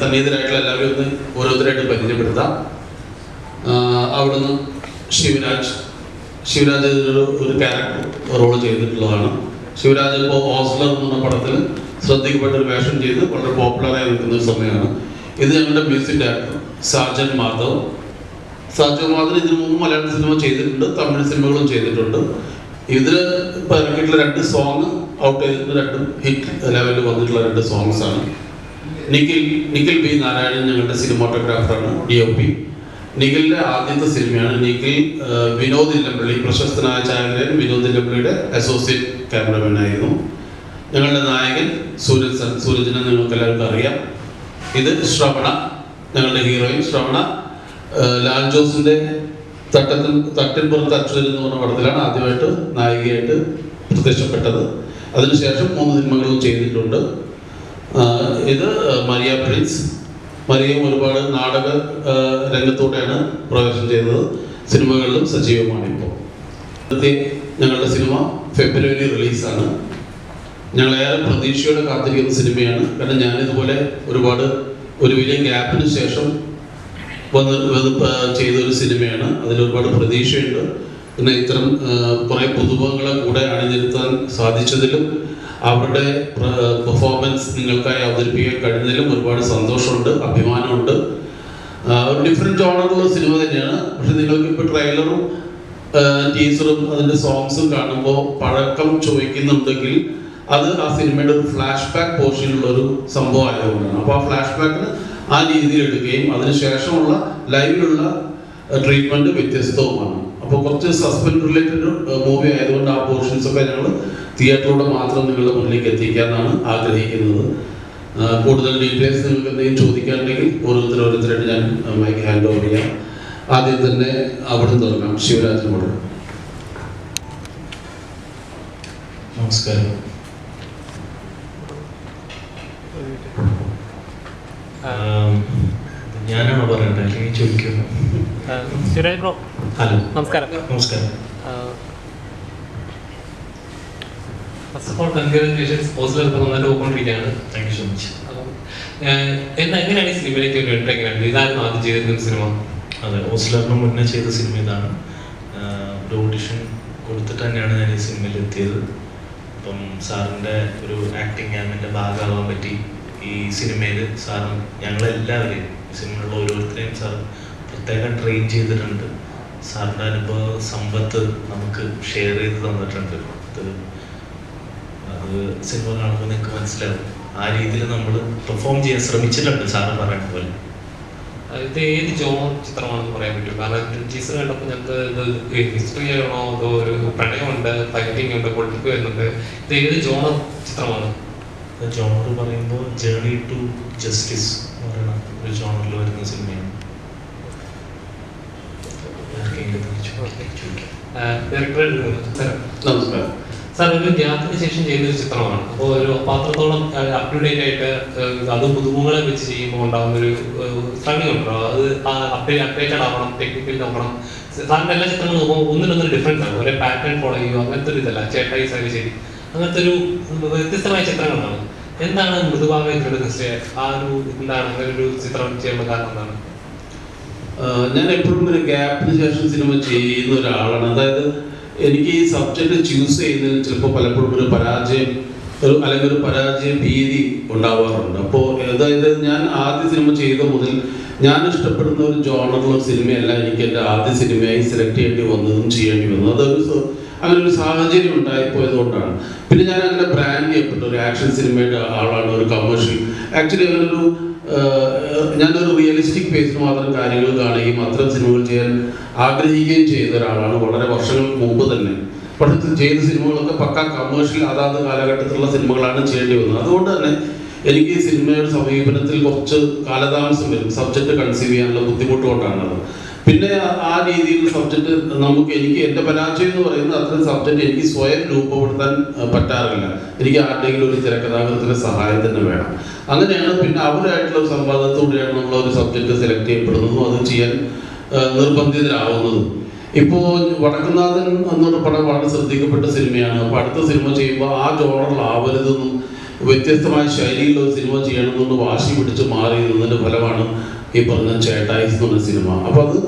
സന്നിഹിതരായിട്ടുള്ള എല്ലാവരും ഒന്ന് ഓരോരുത്തരായിട്ട് പരിചയപ്പെടുത്താം. അവിടുന്ന് ശിവരാജ് ഒരു ക്യാരക്ടർ റോൾ ചെയ്തിട്ടുള്ളതാണ്. ശിവരാജ് ഇപ്പോൾ ഓസ്ലർ എന്ന പടത്തിൽ ശ്രദ്ധിക്കപ്പെട്ട ഒരു വേഷം ചെയ്ത് വളരെ പോപ്പുലറായി നിൽക്കുന്ന ഒരു സമയമാണ്. ഇത് ഞങ്ങളുടെ മ്യൂസിക് ഡയറക്ടർ സാജൻ മാധവ് ഇതിനു മുമ്പ് മലയാള സിനിമ ചെയ്തിട്ടുണ്ട്, തമിഴ് സിനിമകളും ചെയ്തിട്ടുണ്ട്. ഇതിൽ ഇപ്പോൾ ഇറക്കിയിട്ടുള്ള 2 സോങ് ഔട്ട് ചെയ്തിട്ട് 2 ഹിറ്റ് ലെവലിൽ വന്നിട്ടുള്ള 2 സോങ്സ് ആണ്. നിഖിൽ ബി നാരായണൻ ഞങ്ങളുടെ സിനിമാറ്റോഗ്രാഫറാണ്, DOP. നിഖിലിൻ്റെ ആദ്യത്തെ സിനിമയാണ്. നിഖിൽ വിനോദ് ഇല്ലമ്പള്ളി, പ്രശസ്തനായ ഛായാഗ്രഹൻ വിനോദ് ഇല്ലമ്പള്ളിയുടെ അസോസിയേറ്റ് ക്യാമറമാൻ ആയിരുന്നു. ഞങ്ങളുടെ നായകൻ സൂരജിനെ നിങ്ങൾക്ക് എല്ലാവർക്കും അറിയാം. ഇത് ശ്രവണ, ഞങ്ങളുടെ ഹീറോയിൻ ശ്രവണ ലാൽ ജോസിന്റെ തട്ടിൻപുറത്ത് അച്ഛൻ എന്ന് പറഞ്ഞ പടത്തിലാണ് ആദ്യമായിട്ട് നായികയായിട്ട് പ്രത്യക്ഷപ്പെട്ടത്. അതിനുശേഷം 3 സിനിമകളും ചെയ്തിട്ടുണ്ട്. ഇത് മരിയ പ്രിൻസ്. മരിയയും ഒരുപാട് നാടക രംഗത്തോടെയാണ് പ്രവേശനം ചെയ്തത്. സിനിമകളിലും സജീവമാണ്. ഇപ്പോൾ ഞങ്ങളുടെ സിനിമ ഫെബ്രുവരി റിലീസാണ്. ഞങ്ങളേറെ പ്രതീക്ഷയോടെ കാത്തിരിക്കുന്ന സിനിമയാണ്. കാരണം ഞാനിതുപോലെ ഒരു വലിയ ഗ്യാപ്പിന് ശേഷം ചെയ്തൊരു സിനിമയാണ്. അതിലൊരുപാട് പ്രതീക്ഷയുണ്ട്. പിന്നെ ഇത്തരം കുറേ പുതുമുഖങ്ങളെ കൂടെ അണിനിരത്താൻ സാധിച്ചതിലും അവരുടെ പെർഫോമൻസ് നിങ്ങൾക്കായി അവതരിപ്പിക്കാൻ കഴിഞ്ഞതിലും ഒരുപാട് സന്തോഷമുണ്ട്, അഭിമാനമുണ്ട്. ഒരു ഡിഫറെൻറ്റ് ജോണറുള്ള സിനിമ തന്നെയാണ്. പക്ഷെ നിങ്ങൾക്ക് ഇപ്പോൾ ട്രെയിലറും ടീസറും അതിൻ്റെ സോങ്സും കാണുമ്പോൾ പഴക്കം ചോദിക്കുന്നുണ്ടെങ്കിൽ അത് ആ സിനിമയുടെ ഒരു ഫ്ലാഷ് ബാക്ക് പോർഷനിലുള്ളൊരു സംഭവം ആയതുകൊണ്ടാണ്. അപ്പോൾ ആ ഫ്ലാഷ് ബാക്കിന് ആ രീതിയിൽ എടുക്കുകയും അതിനുശേഷമുള്ള ലൈവിലുള്ള ട്രീറ്റ്മെൻറ്റ് വ്യത്യസ്തവുമാണ്. അപ്പോൾ കുറച്ച് സസ്പെൻസ് റിലേറ്റഡ് മൂവി ആയതുകൊണ്ട് ആ പോർഷൻസൊക്കെ ഞങ്ങൾ തിയേറ്ററിലൂടെ മാത്രം നിങ്ങളുടെ മുന്നിലേക്ക് എത്തിക്കാനാണ് ആഗ്രഹിക്കുന്നത്. കൂടുതൽ ഡീറ്റെയിൽസ് നിങ്ങൾക്ക് എന്തെങ്കിലും ചോദിക്കാനുണ്ടെങ്കിൽ ഓരോരുത്തരായിട്ട് ഞാൻ മൈക്ക് ഹാൻഡ് ഓവർ ചെയ്യാം. ആദ്യം തന്നെ അവിടെ നിന്ന് തുടങ്ങാം. ശിവരാജിനോട്. നമസ്കാരം. ഞാനാണോ പറയണ്ടത് അല്ലെങ്കിൽ ചോദിക്കുന്നു? ഹലോ, നമസ്കാരം. First of all congratulations. Ozler നന്നായിട്ട് പോയിക്കൊണ്ടിരിക്കുകയാണ്. Thank you so much. എങ്ങനെയാണ് ഈ സിനിമയിലേക്ക് ഒരു എൻട്രി? എങ്ങനെയാണ്? ഇതായിരുന്നു ആദ്യം ചെയ്തിരുന്ന സിനിമ? അതെ, ഓസ്ലറിന് മുന്നേ ചെയ്ത സിനിമ ഇതാണ്. ഒരു ഓഡിഷൻ കൊടുത്തിട്ട് തന്നെയാണ് ഞാൻ ഈ സിനിമയിൽ എത്തിയത്. അപ്പം സാറിൻ്റെ ഒരു ആക്ടിങ് ക്യാമ്പിൻ്റെ ഭാഗമാകാൻ പറ്റി. ഈ സിനിമയിൽ സാറും ഞങ്ങളെല്ലാവരെയും സിനിമയിലുള്ള ഓരോരുത്തരെയും സാർ പ്രത്യേകം ട്രെയിൻ ചെയ്തിട്ടുണ്ട്. സാറിൻ്റെ അനുഭവ സമ്പത്ത് നമുക്ക് ഷെയർ ചെയ്ത് തന്നിട്ടുണ്ട്. അത് സിനിമ കാണുമ്പോൾ നിങ്ങൾക്ക് മനസ്സിലാവും. ആ രീതിയിൽ നമ്മൾ പെർഫോം ചെയ്യാൻ ശ്രമിച്ചിട്ടുണ്ട് സാറ് പറയുന്ന പോലെ. ഇത് ഏത് ജോണർ ചിത്രമാണെന്ന് പറയാൻ പറ്റും? കാരണം ടീച്ചർ കണ്ടപ്പോൾ ഞങ്ങൾക്ക് ഇത് ഹിസ്റ്ററി ആണോ അതോ ഒരു പ്രണയമുണ്ട്, ഫൈറ്റിംഗ് ഉണ്ട്, പൊളിറ്റിക്സ് വരുന്നുണ്ട്. ഇത് ഏത് ജോണർ ചിത്രമാണ്? ജോണർ പറയുമ്പോൾ ജേർണി ടു ജസ്റ്റിസ് എന്ന് പറയുന്ന ഒരു ജോണറിൽ വരുന്ന സിനിമയാണ്. സാർ, ഒരു ഗ്യാപ്പിന് ശേഷം ചെയ്തൊരു ചിത്രമാണ്. അപ്പോൾ ഒരു അത്രത്തോളം അപ് ടു ഡേറ്റ് ആയിട്ട് അത് പുതുമുഖങ്ങളെ വെച്ച് ചെയ്യുമ്പോൾ ഉണ്ടാകുന്ന ഒരു സ്ട്രഗിൾ ഉണ്ടോ? അത് അപ്ഡേറ്റഡ് ആവണം, ടെക്നിക്കൽ നോക്കണം. സാറിൻ്റെ എല്ലാ ചിത്രങ്ങളും നോക്കുമ്പോൾ ഒന്നിനൊന്നും ഡിഫറൻസ് ആണ്. ഒരേ പാറ്റേൺ ഫോളോ ചെയ്യുക, അങ്ങനത്തെ ഒരു ഇതല്ല. ചേട്ടായി സാരിശ്ശേരി അങ്ങനത്തെ ഒരു വ്യത്യസ്തമായ ചിത്രങ്ങളാണ്. എന്താണ് മൃദുഭാഗമായിട്ടുള്ള എന്താണ് അങ്ങനെ ഒരു ചിത്രം ചെയ്യാനുള്ള കാരണം എന്താണ്? ഞാൻ എപ്പോഴും ഒരു ഗ്യാപ്പിന് ശേഷം സിനിമ ചെയ്യുന്ന ഒരാളാണ്. അതായത് എനിക്ക് ഈ സബ്ജക്റ്റ് ചൂസ് ചെയ്യുന്നതിൽ ചിലപ്പോൾ പലപ്പോഴും ഒരു പരാജയ ഭീതി ഉണ്ടാവാറുണ്ട്. അപ്പോൾ അതായത് ഞാൻ ആദ്യ സിനിമ ചെയ്ത മുതൽ ഞാൻ ഇഷ്ടപ്പെടുന്ന ഒരു ജോണറുള്ള സിനിമയല്ല എനിക്ക് എൻ്റെ ആദ്യ സിനിമയായി സെലക്ട് ചെയ്യേണ്ടി വന്നതും അങ്ങനെ ഒരു സാഹചര്യം ഉണ്ടായിപ്പോയതുകൊണ്ടാണ്. പിന്നെ ഞാൻ അങ്ങനെ ബ്രാൻഡ് ചെയ്യപ്പെട്ട ഒരു ആക്ഷൻ സിനിമയുടെ ആളാണ്, ഒരു കമേഴ്ഷ്യൽ. ആക്ച്വലി ഞാനൊരു റിയലിസ്റ്റിക് ബേസിൽ മാത്രം കാര്യങ്ങൾ കാണുകയും അത്തരം സിനിമകൾ ചെയ്യാൻ ആഗ്രഹിക്കുകയും ചെയ്ത ഒരാളാണ് വളരെ വർഷങ്ങൾക്ക് മുമ്പ് തന്നെ. പക്ഷേ ചെയ്ത സിനിമകളൊക്കെ പക്കാ കമേഴ്ഷ്യൽ അതാത് കാലഘട്ടത്തിലുള്ള സിനിമകളാണ് ചെയ്യേണ്ടി വന്നത്. അതുകൊണ്ട് തന്നെ എനിക്ക് ഈ സിനിമയുടെ സമീപനത്തിൽ കുറച്ച് കാലതാമസം വരും. സബ്ജക്റ്റ് കൺസീവ് ചെയ്യാനുള്ള ബുദ്ധിമുട്ട് കൊണ്ടാണത്. പിന്നെ ആ രീതിയിലുള്ള സബ്ജക്റ്റ് എനിക്ക് എൻ്റെ പരാജയം എന്ന് പറയുന്നത് അത്തരം സബ്ജക്റ്റ് എനിക്ക് സ്വയം രൂപപ്പെടുത്താൻ പറ്റാറില്ല. എനിക്ക് ആരുടെയെങ്കിലും ഒരു തിരക്കഥാകൃത്തിൻ്റെ സഹായം തന്നെ വേണം. അങ്ങനെയാണ് പിന്നെ അവരായിട്ടുള്ള ഒരു സംവാദത്തോടെയാണ് നമ്മൾ ഒരു സബ്ജക്റ്റ് സെലക്ട് ചെയ്യപ്പെടുന്നതും അത് ചെയ്യാൻ നിർബന്ധിതരാവുന്നതും. ഇപ്പോൾ വടക്കുന്നാഥൻ എന്നൊരു പടം വളരെ ശ്രദ്ധിക്കപ്പെട്ട സിനിമയാണ്. അപ്പോൾ അടുത്ത സിനിമ ചെയ്യുമ്പോൾ ആ ജോണറിൽ ആവരുതെന്നും വ്യത്യസ്തമായ ശൈലിയിലുള്ള ഒരു സിനിമ ചെയ്യണമെന്ന് വാശി പിടിച്ച് മാറി നിന്നതിൻ്റെ ഫലമാണ് ഈ പറഞ്ഞ ചേട്ടായിസ് എന്ന് പറഞ്ഞ സിനിമ. അപ്പോൾ അത്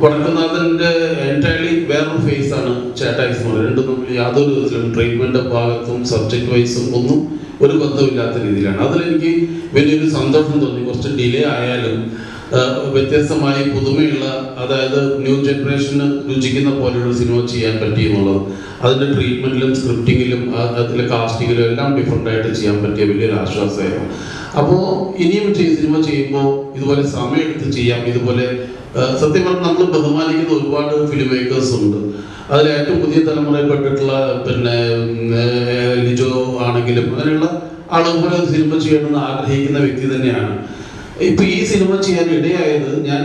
വടക്കുന്നാഥൻ്റെ എൻറ്റയർലി വേറൊരു ഫേസാണ് ചേട്ടായിസ് എന്ന് പറയുന്നത്. രണ്ടും തമ്മിൽ യാതൊരു വിധത്തിലും ട്രീറ്റ്മെൻറ്റ് ഭാഗത്തും സബ്ജക്റ്റ് വൈസും ഒന്നും ഒരു ബന്ധമില്ലാത്ത രീതിയിലാണ്. അതിലെനിക്ക് വലിയൊരു സന്തോഷം തോന്നി. കുറച്ച് ഡിലേ ആയാലും വ്യത്യസ്തമായി പുതുമയുള്ള, അതായത് ന്യൂ ജനറേഷന് രുചിക്കുന്ന പോലെയുള്ള സിനിമ ചെയ്യാൻ പറ്റി എന്നുള്ളത്, അതിൻ്റെ ട്രീറ്റ്മെൻറ്റിലും സ്ക്രിപ്റ്റിങ്ങിലും അതിലെ കാസ്റ്റിങ്ങിലും എല്ലാം ഡിഫറെൻ്റ് ആയിട്ട് ചെയ്യാൻ പറ്റിയ വലിയൊരു ആശ്വാസമായിരുന്നു. അപ്പോൾ ഇനിയും സിനിമ ചെയ്യുമ്പോൾ ഇതുപോലെ സമയമെടുത്ത് ചെയ്യാം. ഇതുപോലെ സത്യം പറഞ്ഞാൽ നമ്മൾ ബഹുമാനിക്കുന്ന ഒരുപാട് ഫിലിം മേക്കേഴ്സ് ഉണ്ട്. അതിൽ ഏറ്റവും പുതിയ തലമുറയിൽപ്പെട്ടിട്ടുള്ള പിന്നെ ലിജോ ആണെങ്കിലും അങ്ങനെയുള്ള ആളുകൾ സിനിമ ചെയ്യണമെന്ന് ആഗ്രഹിക്കുന്ന വ്യക്തി തന്നെയാണ്. ഇപ്പൊ ഈ സിനിമ ചെയ്യാൻ ഇടയായത് ഞാൻ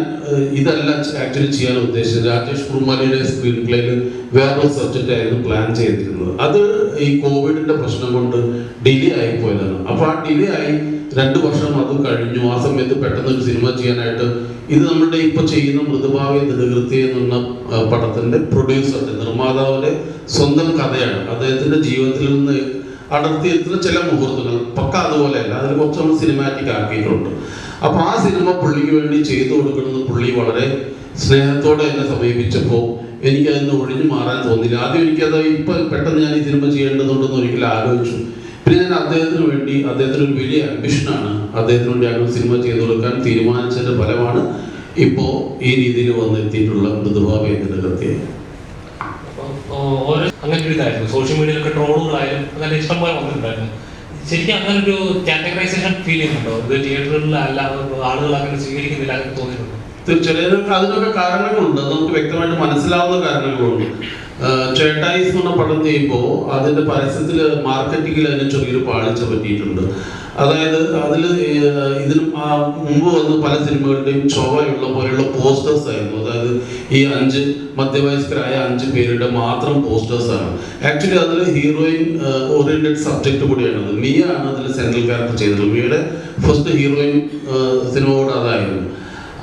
ഇതല്ല ആക്ച്വലി ചെയ്യാൻ ഉദ്ദേശിച്ചത്. രാജേഷ് കുർമാലിയുടെ സ്ക്രീൻ പ്ലേയിൽ വേറൊരു സബ്ജക്റ്റ് ആയിരുന്നു പ്ലാൻ ചെയ്തിരുന്നത്. അത് ഈ കോവിഡിന്റെ പ്രശ്നം കൊണ്ട് ഡിലേ ആയി പോയതാണ്. അപ്പൊ ആ ഡിലേ ആയി 2 വർഷം അത് കഴിഞ്ഞു. ആ സമയത്ത് പെട്ടെന്ന് ഒരു സിനിമ ചെയ്യാനായിട്ട് ഇത് നമ്മുടെ ഇപ്പൊ ചെയ്യുന്ന മൃദുഭാവി ദൃഢകൃത്യ എന്നുള്ള പടത്തിന്റെ പ്രൊഡ്യൂസറുടെ, നിർമ്മാതാവിന്റെ സ്വന്തം കഥയാണ്. അദ്ദേഹത്തിന്റെ ജീവിതത്തിൽ നിന്ന് അടർത്തിയെടുത്തുന്ന ചില മുഹൂർത്തങ്ങൾ പക്ക അതുപോലെയല്ല, അതിൽ കുറച്ച് നമ്മൾ സിനിമാറ്റിക് ആക്കിയിട്ടുണ്ട്. അപ്പൊ ആ സിനിമ പുള്ളിക്ക് വേണ്ടി ചെയ്തു കൊടുക്കണമെന്ന് പുള്ളി വളരെ സ്നേഹത്തോടെ എന്നെ സമീപിച്ചപ്പോൾ എനിക്കതിന് ഒഴിഞ്ഞു മാറാൻ തോന്നില്ല. ആദ്യം എനിക്കത് ഇപ്പൊ പെട്ടെന്ന് ഞാൻ ഈ സിനിമ ചെയ്യേണ്ടതുണ്ടെന്ന് ഒരിക്കലും ആലോചിച്ചു. പിന്നെ ഞാൻ അദ്ദേഹത്തിന് വേണ്ടി, അദ്ദേഹത്തിന് ഒരു വലിയ ആംബിഷനാണ്, അദ്ദേഹത്തിന് വേണ്ടി അങ്ങനെ സിനിമ ചെയ്തു കൊടുക്കാൻ തീരുമാനിച്ചതിന്റെ ഫലമാണ് ഇപ്പോ ഈ രീതിയിൽ വന്നെത്തിയിട്ടുള്ള മൃദുഭാവി ദൃഢകൃത്യ. അങ്ങനെ ഒരു ഇതായിരുന്നു, സോഷ്യൽ മീഡിയയിലൊക്കെ ട്രോളുകളായാലും അങ്ങനെ ഇഷ്ടംപോലെ വന്നിട്ടുണ്ടായിരുന്നു. ശരിക്കും അങ്ങനെ ഒരു കാറ്റഗറൈസേഷൻ ഫീൽ ചെയ്യുന്നുണ്ടോ? ഇത് തിയേറ്ററുകളിൽ അല്ലാതെ ആളുകൾ അങ്ങനെ സ്വീകരിക്കുന്നില്ല, അങ്ങനെ തോന്നിയിട്ടുണ്ടോ? തീർച്ചയായും അതിനൊക്കെ കാരണങ്ങളുണ്ട്. അത് നമുക്ക് വ്യക്തമായിട്ട് മനസ്സിലാവുന്ന കാരണങ്ങളുണ്ട്. ചേട്ടായിസ് എന്ന് പറഞ്ഞ പടം ചെയ്യുമ്പോൾ അതിന്റെ പരസ്യത്തിൽ മാർക്കറ്റിങ്ങിൽ അതിന് ചെറിയൊരു പാളിച്ച പറ്റിയിട്ടുണ്ട്. അതായത് അതിൽ ഇതിനും മുമ്പ് വന്ന് പല സിനിമകളുടെയും ചൊവ്വയുള്ള പോലെയുള്ള പോസ്റ്റേഴ്സ് ആയിരുന്നു. അതായത് ഈ 5 മധ്യവയസ്കരായ 5 പേരുടെ മാത്രം പോസ്റ്റേഴ്സാണ്. ആക്ച്വലി അതിൽ ഹീറോയിൻ ഓറിയന്റഡ് സബ്ജക്റ്റ് കൂടിയാണത്. മിയ ആണ് അതിൽ സെൻട്രൽ ക്യാരക്ടർ ചെയ്തത്. മിയയുടെ ഫസ്റ്റ് ഹീറോയിൻ സിനിമ കൂടെ അതായിരുന്നു.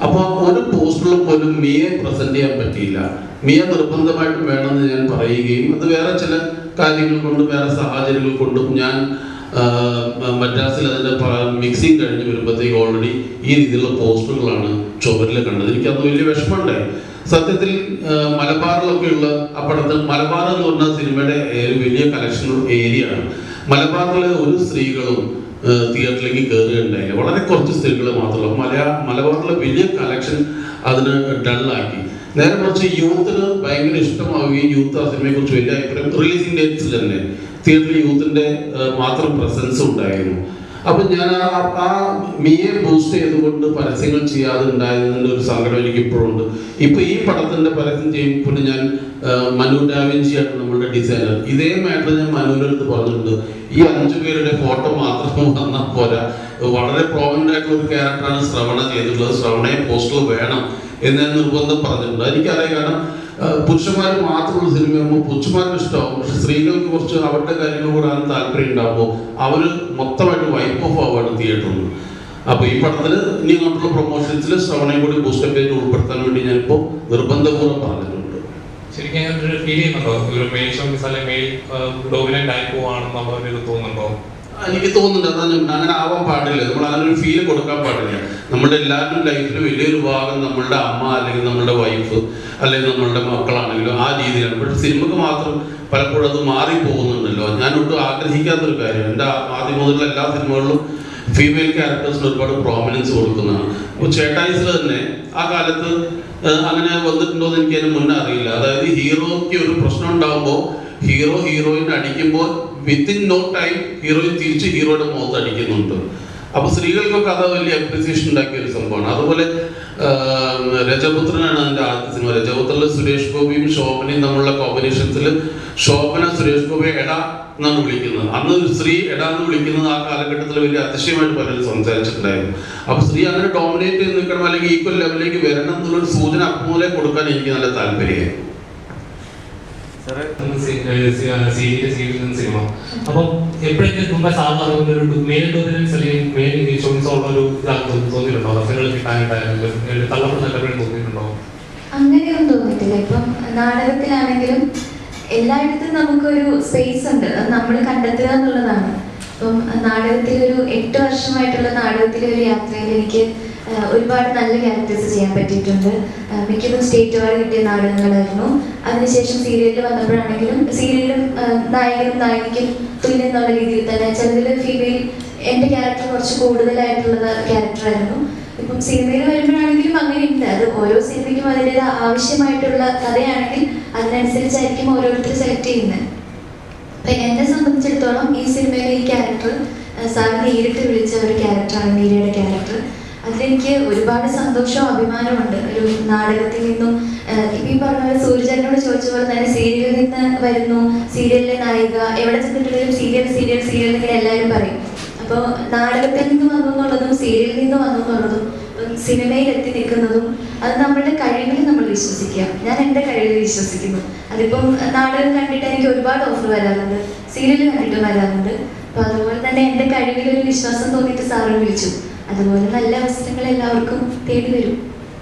അപ്പോൾ ഒരു പോസ്റ്ററിലും പോലും മിയയെ പ്രസന്റ് ചെയ്യാൻ പറ്റിയില്ല. മിയ നിർബന്ധമായിട്ടും വേണമെന്ന് ഞാൻ പറയുകയും അത് വേറെ ചില കാര്യങ്ങൾ കൊണ്ടും വേറെ സാഹചര്യങ്ങൾ കൊണ്ടും ഞാൻ മദ്രാസിൽ അതിൻ്റെ മിക്സിങ് കഴിഞ്ഞ് വരുമ്പോഴത്തേക്ക് ഓൾറെഡി ഈ രീതിയിലുള്ള പോസ്റ്ററുകളാണ് ചുവരിൽ കണ്ടത്. എനിക്കത് വലിയ വിഷമമുണ്ടായി. സത്യത്തിൽ മലബാറിലൊക്കെ ഉള്ള ആ പടത്തിൽ, മലബാർ എന്ന് പറഞ്ഞ സിനിമയുടെ ഒരു വലിയ കളക്ഷൻ ഏരിയ ആണ്. മലബാറിലെ ഒരു സ്ത്രീകളും തിയേറ്ററിലേക്ക് കയറുകയുണ്ടായില്ല. വളരെ കുറച്ച് സ്ത്രീകൾ മാത്രമല്ല. മലബാറിലെ വലിയ കളക്ഷൻ അതിന് ഡള്ളാക്കി. നേരെ കുറച്ച് യൂത്തിന് ഭയങ്കര ഇഷ്ടമാവുകയും യൂത്ത് ആ സിനിമയെ കുറിച്ച് വലിയ അഭിപ്രായം, റിലീസിംഗ് ഡേറ്റ്സിൽ തന്നെ തിയേറ്ററിൽ യൂത്തിന്റെ മാത്രം പ്രസൻസ് ഉണ്ടായിരുന്നു. അപ്പൊ ഞാൻ ആ മിയെ ബൂസ്റ്റ് ചെയ്തുകൊണ്ട് പരസ്യങ്ങൾ ചെയ്യാതെ ഉണ്ടായതിൻ്റെ ഒരു സങ്കടം എനിക്ക് ഇപ്പോഴുണ്ട്. ഇപ്പൊ ഈ പടത്തിന്റെ പരസ്യം ചെയ്യുമ്പോൾ ഞാൻ മനു ഡാവിഞ്ചിയാണ് നമ്മളുടെ ഡിസൈനർ. ഇതേ മാറ്റർ ഞാൻ മനുവിൻ്റെ അടുത്ത് പറഞ്ഞിട്ടുണ്ട്. ഈ 5 പേരുടെ ഫോട്ടോ മാത്രം വന്നാൽ പോരാ, വളരെ പ്രോമിനന്റ് ആയിട്ടുള്ള ഒരു ക്യാരക്ടറാണ് ശ്രവണ ചെയ്തിട്ടുള്ളത്. ശ്രവണയെ പോസ്റ്റർ വേണം എന്ന് ഞാൻ നിർബന്ധം പറഞ്ഞിട്ടുണ്ട്. എനിക്കറിയാം, കാരണം പുരുഷന്മാർ മാത്രമുള്ള സിനിമയാകുമ്പോൾ പുരുഷന്മാർക്ക് ഇഷ്ടമാവും, പക്ഷെ സ്ത്രീകൾക്ക് കുറച്ച് അവരുടെ കാര്യങ്ങൾ കൂടാൻ താല്പര്യം ഉണ്ടാകുമ്പോൾ അവർ മൊത്തമായിട്ട് വൈപ്പ് ഓഫ് ആവുകയാണ് തിയേറ്ററിൽ. അപ്പോൾ ഈ പടത്തിൽ ഇനി അങ്ങോട്ടുള്ള പ്രൊമോഷൻസിൽ ശ്രവണയും കൂടി ബൂസ്റ്റപ്പ് ചെയ്ത് ഉൾപ്പെടുത്താൻ വേണ്ടി ഞാനിപ്പോൾ നിർബന്ധപൂർവ്വം പറഞ്ഞിട്ടുണ്ട്. ശരിക്കും അങ്ങനെ ഒരു ഫീൽ ചെയ്യുന്നുണ്ടോ? ഒരു മെയിൽ ഷോസ് അല്ലെങ്കിൽ മെയിൽ ഡോമിനന്റ് ആയി പോവാണെന്ന് ഇത് തോന്നുന്നുണ്ടോ? എനിക്ക് തോന്നുന്നുണ്ട്. അതാണ് അങ്ങനെ ആവാൻ പാടില്ല. നമ്മൾ അങ്ങനെ ഒരു ഫീൽ കൊടുക്കാൻ പാടില്ല. നമ്മുടെ എല്ലാവരുടെയും ലൈഫിൽ വലിയൊരു ഭാഗം നമ്മളുടെ അമ്മ അല്ലെങ്കിൽ നമ്മളുടെ വൈഫ് അല്ലെങ്കിൽ നമ്മളുടെ മക്കളാണെങ്കിലും ആ രീതിയിലാണ്. പക്ഷെ സിനിമക്ക് മാത്രം പലപ്പോഴും അത് മാറിപ്പോകുന്നുണ്ടല്ലോ. ഞാൻ ഒട്ടും ആഗ്രഹിക്കാത്തൊരു കാര്യം. എൻ്റെ ആദ്യം മുതലുള്ള എല്ലാ സിനിമകളിലും ഫീമെയിൽ ക്യാരക്ടേഴ്സിന് ഒരുപാട് പ്രോമിനൻസ് കൊടുക്കുന്നതാണ്. അപ്പോൾ ചേട്ടായിസിൽ തന്നെ ആ കാലത്ത് അങ്ങനെ വന്നിട്ടുണ്ടോ എന്ന് എനിക്ക് അതിന് മുന്നേ അറിയില്ല. അതായത് ഹീറോയ്ക്ക് ഒരു പ്രശ്നം ഉണ്ടാകുമ്പോൾ ഹീറോയിനെ അടിക്കുമ്പോൾ വിത്തിൻ നോ ടൈം ഹീറോയിൻ തിരിച്ച് ഹീറോയുടെ മുഖത്ത് അടിക്കുന്നുണ്ട്. അപ്പൊ സ്ത്രീകൾക്കൊക്കെ അത് വലിയ അപ്രിസിയേഷൻ ഉണ്ടാക്കിയ ഒരു സംഭവമാണ്. അതുപോലെ രജപുത്രനാണ് അതിന്റെ ആദ്യത്തെ സിനിമ. രജപുത്രനിൽ സുരേഷ് ഗോപിയും ശോഭനയും തമ്മിലുള്ള കോമ്പിനേഷൻസിൽ ശോഭന സുരേഷ് ഗോപിയെ എടാ എന്നാണ് വിളിക്കുന്നത്. അന്ന് ഒരു സ്ത്രീ എടാ എന്ന് വിളിക്കുന്നത് ആ കാലഘട്ടത്തിൽ വലിയ അതിശയമായിട്ട് പലരും സംസാരിച്ചിട്ടുണ്ടായിരുന്നു. അപ്പൊ സ്ത്രീ അങ്ങനെ ഡോമിനേറ്റ് ചെയ്ത് നിൽക്കണം അല്ലെങ്കിൽ ഈക്വൽ ലെവലിലേക്ക് വരണം എന്നുള്ളൊരു സൂചന അപ്പുമൂലെ കൊടുക്കാൻ എനിക്ക് നല്ല താല്പര്യമായി. സിനിമ അപ്പം എപ്പോഴെങ്കിലും മുമ്പേ സാധാരണ ഒരു മെയിൽ ഡോമിനൻസ് അല്ലെങ്കിൽ മെയിൽ ഇൻഷുറൻസ് ഉള്ള ഒരു തോന്നിയിട്ടുണ്ടോ? റഫറുകൾ കിട്ടാനായിട്ടായാലും തള്ളപ്പെടുന്ന എപ്പോഴും തോന്നിയിട്ടുണ്ടോ? അങ്ങനെയൊന്നും തോന്നിയിട്ടില്ല. ഇപ്പം നാടകത്തിലാണെങ്കിലും എല്ലായിടത്തും നമുക്കൊരു സ്പേസ് ഉണ്ട്, അത് നമ്മൾ കണ്ടെത്തുക എന്നുള്ളതാണ്. അപ്പം നാടകത്തിലൊരു 8 വർഷമായിട്ടുള്ള നാടകത്തിലെ ഒരു യാത്രയിൽ എനിക്ക് ഒരുപാട് നല്ല ക്യാരക്ടേഴ്സ് ചെയ്യാൻ പറ്റിയിട്ടുണ്ട്. മിക്കതും സ്റ്റേറ്റ് അവാർഡ് കിട്ടിയ നാടകങ്ങളായിരുന്നു. അതിനുശേഷം സീരിയലിൽ വന്നപ്പോഴാണെങ്കിലും സീരിയലും നായകനും നായികയ്ക്കും തുല്യം എന്നുള്ള രീതിയിൽ തന്നെ ചിലതിൽ ഫീമെയിൽ എൻ്റെ ക്യാരക്ടർ കുറച്ച് കൂടുതലായിട്ടുള്ള ക്യാരക്ടറായിരുന്നു. ഇപ്പം സിനിമയിൽ വരുമ്പോഴാണെങ്കിലും അങ്ങനെയുണ്ട്. അത് ഓരോ സിനിമയ്ക്കും അതിൻ്റെത് ആവശ്യമായിട്ടുള്ള കഥയാണെങ്കിൽ അതിനനുസരിച്ചായിരിക്കും ഓരോരുത്തർ സെലക്ട് ചെയ്യുന്നത്. അപ്പം എന്നെ സംബന്ധിച്ചിടത്തോളം ഈ സിനിമയിലെ ഈ ക്യാരക്ടർ സാർ നേരിട്ട് വിളിച്ച ഒരു ക്യാരക്ടറാണ്, മീരയുടെ ക്യാരക്ടർ. അതിലെനിക്ക് ഒരുപാട് സന്തോഷവും അഭിമാനമുണ്ട്. ഒരു നാടകത്തിൽ നിന്നും ഇപ്പം ഈ പറഞ്ഞ പോലെ സൂര്യചേട്ടനോട് ചോദിച്ച പോലെ തന്നെ സീരിയലിൽ നിന്ന് വരുന്നു, സീരിയലിലെ നായിക എവിടെ ചെന്നിട്ടുണ്ടെങ്കിലും സീരിയൽ സീരിയൽ സീരിയൽ എന്നിങ്ങനെ എല്ലാവരും പറയും. അപ്പോൾ നാടകത്തിൽ നിന്ന് വന്നു എന്നുള്ളതും സീരിയലിൽ നിന്ന് വന്നു എന്നുള്ളതും സിനിമയിൽ എത്തി നിൽക്കുന്നതും അത് നമ്മളുടെ കഴിവിൽ നമ്മൾ വിശ്വസിക്കുക. ഞാൻ എൻ്റെ കഴിവിൽ വിശ്വസിക്കുന്നു. അതിപ്പം നാടകം കണ്ടിട്ട് എനിക്ക് ഒരുപാട് ഓഫർ വരാറുണ്ട്, സീരിയൽ കണ്ടിട്ട് വരാറുണ്ട്. അപ്പോൾ അതുപോലെ തന്നെ എൻ്റെ കഴിവിലൊരു വിശ്വാസം തോന്നിയിട്ട് സാറിന് വിളിച്ചു. അതുപോലെ നല്ല അവസരങ്ങൾ എല്ലാവർക്കും തേടി വരും.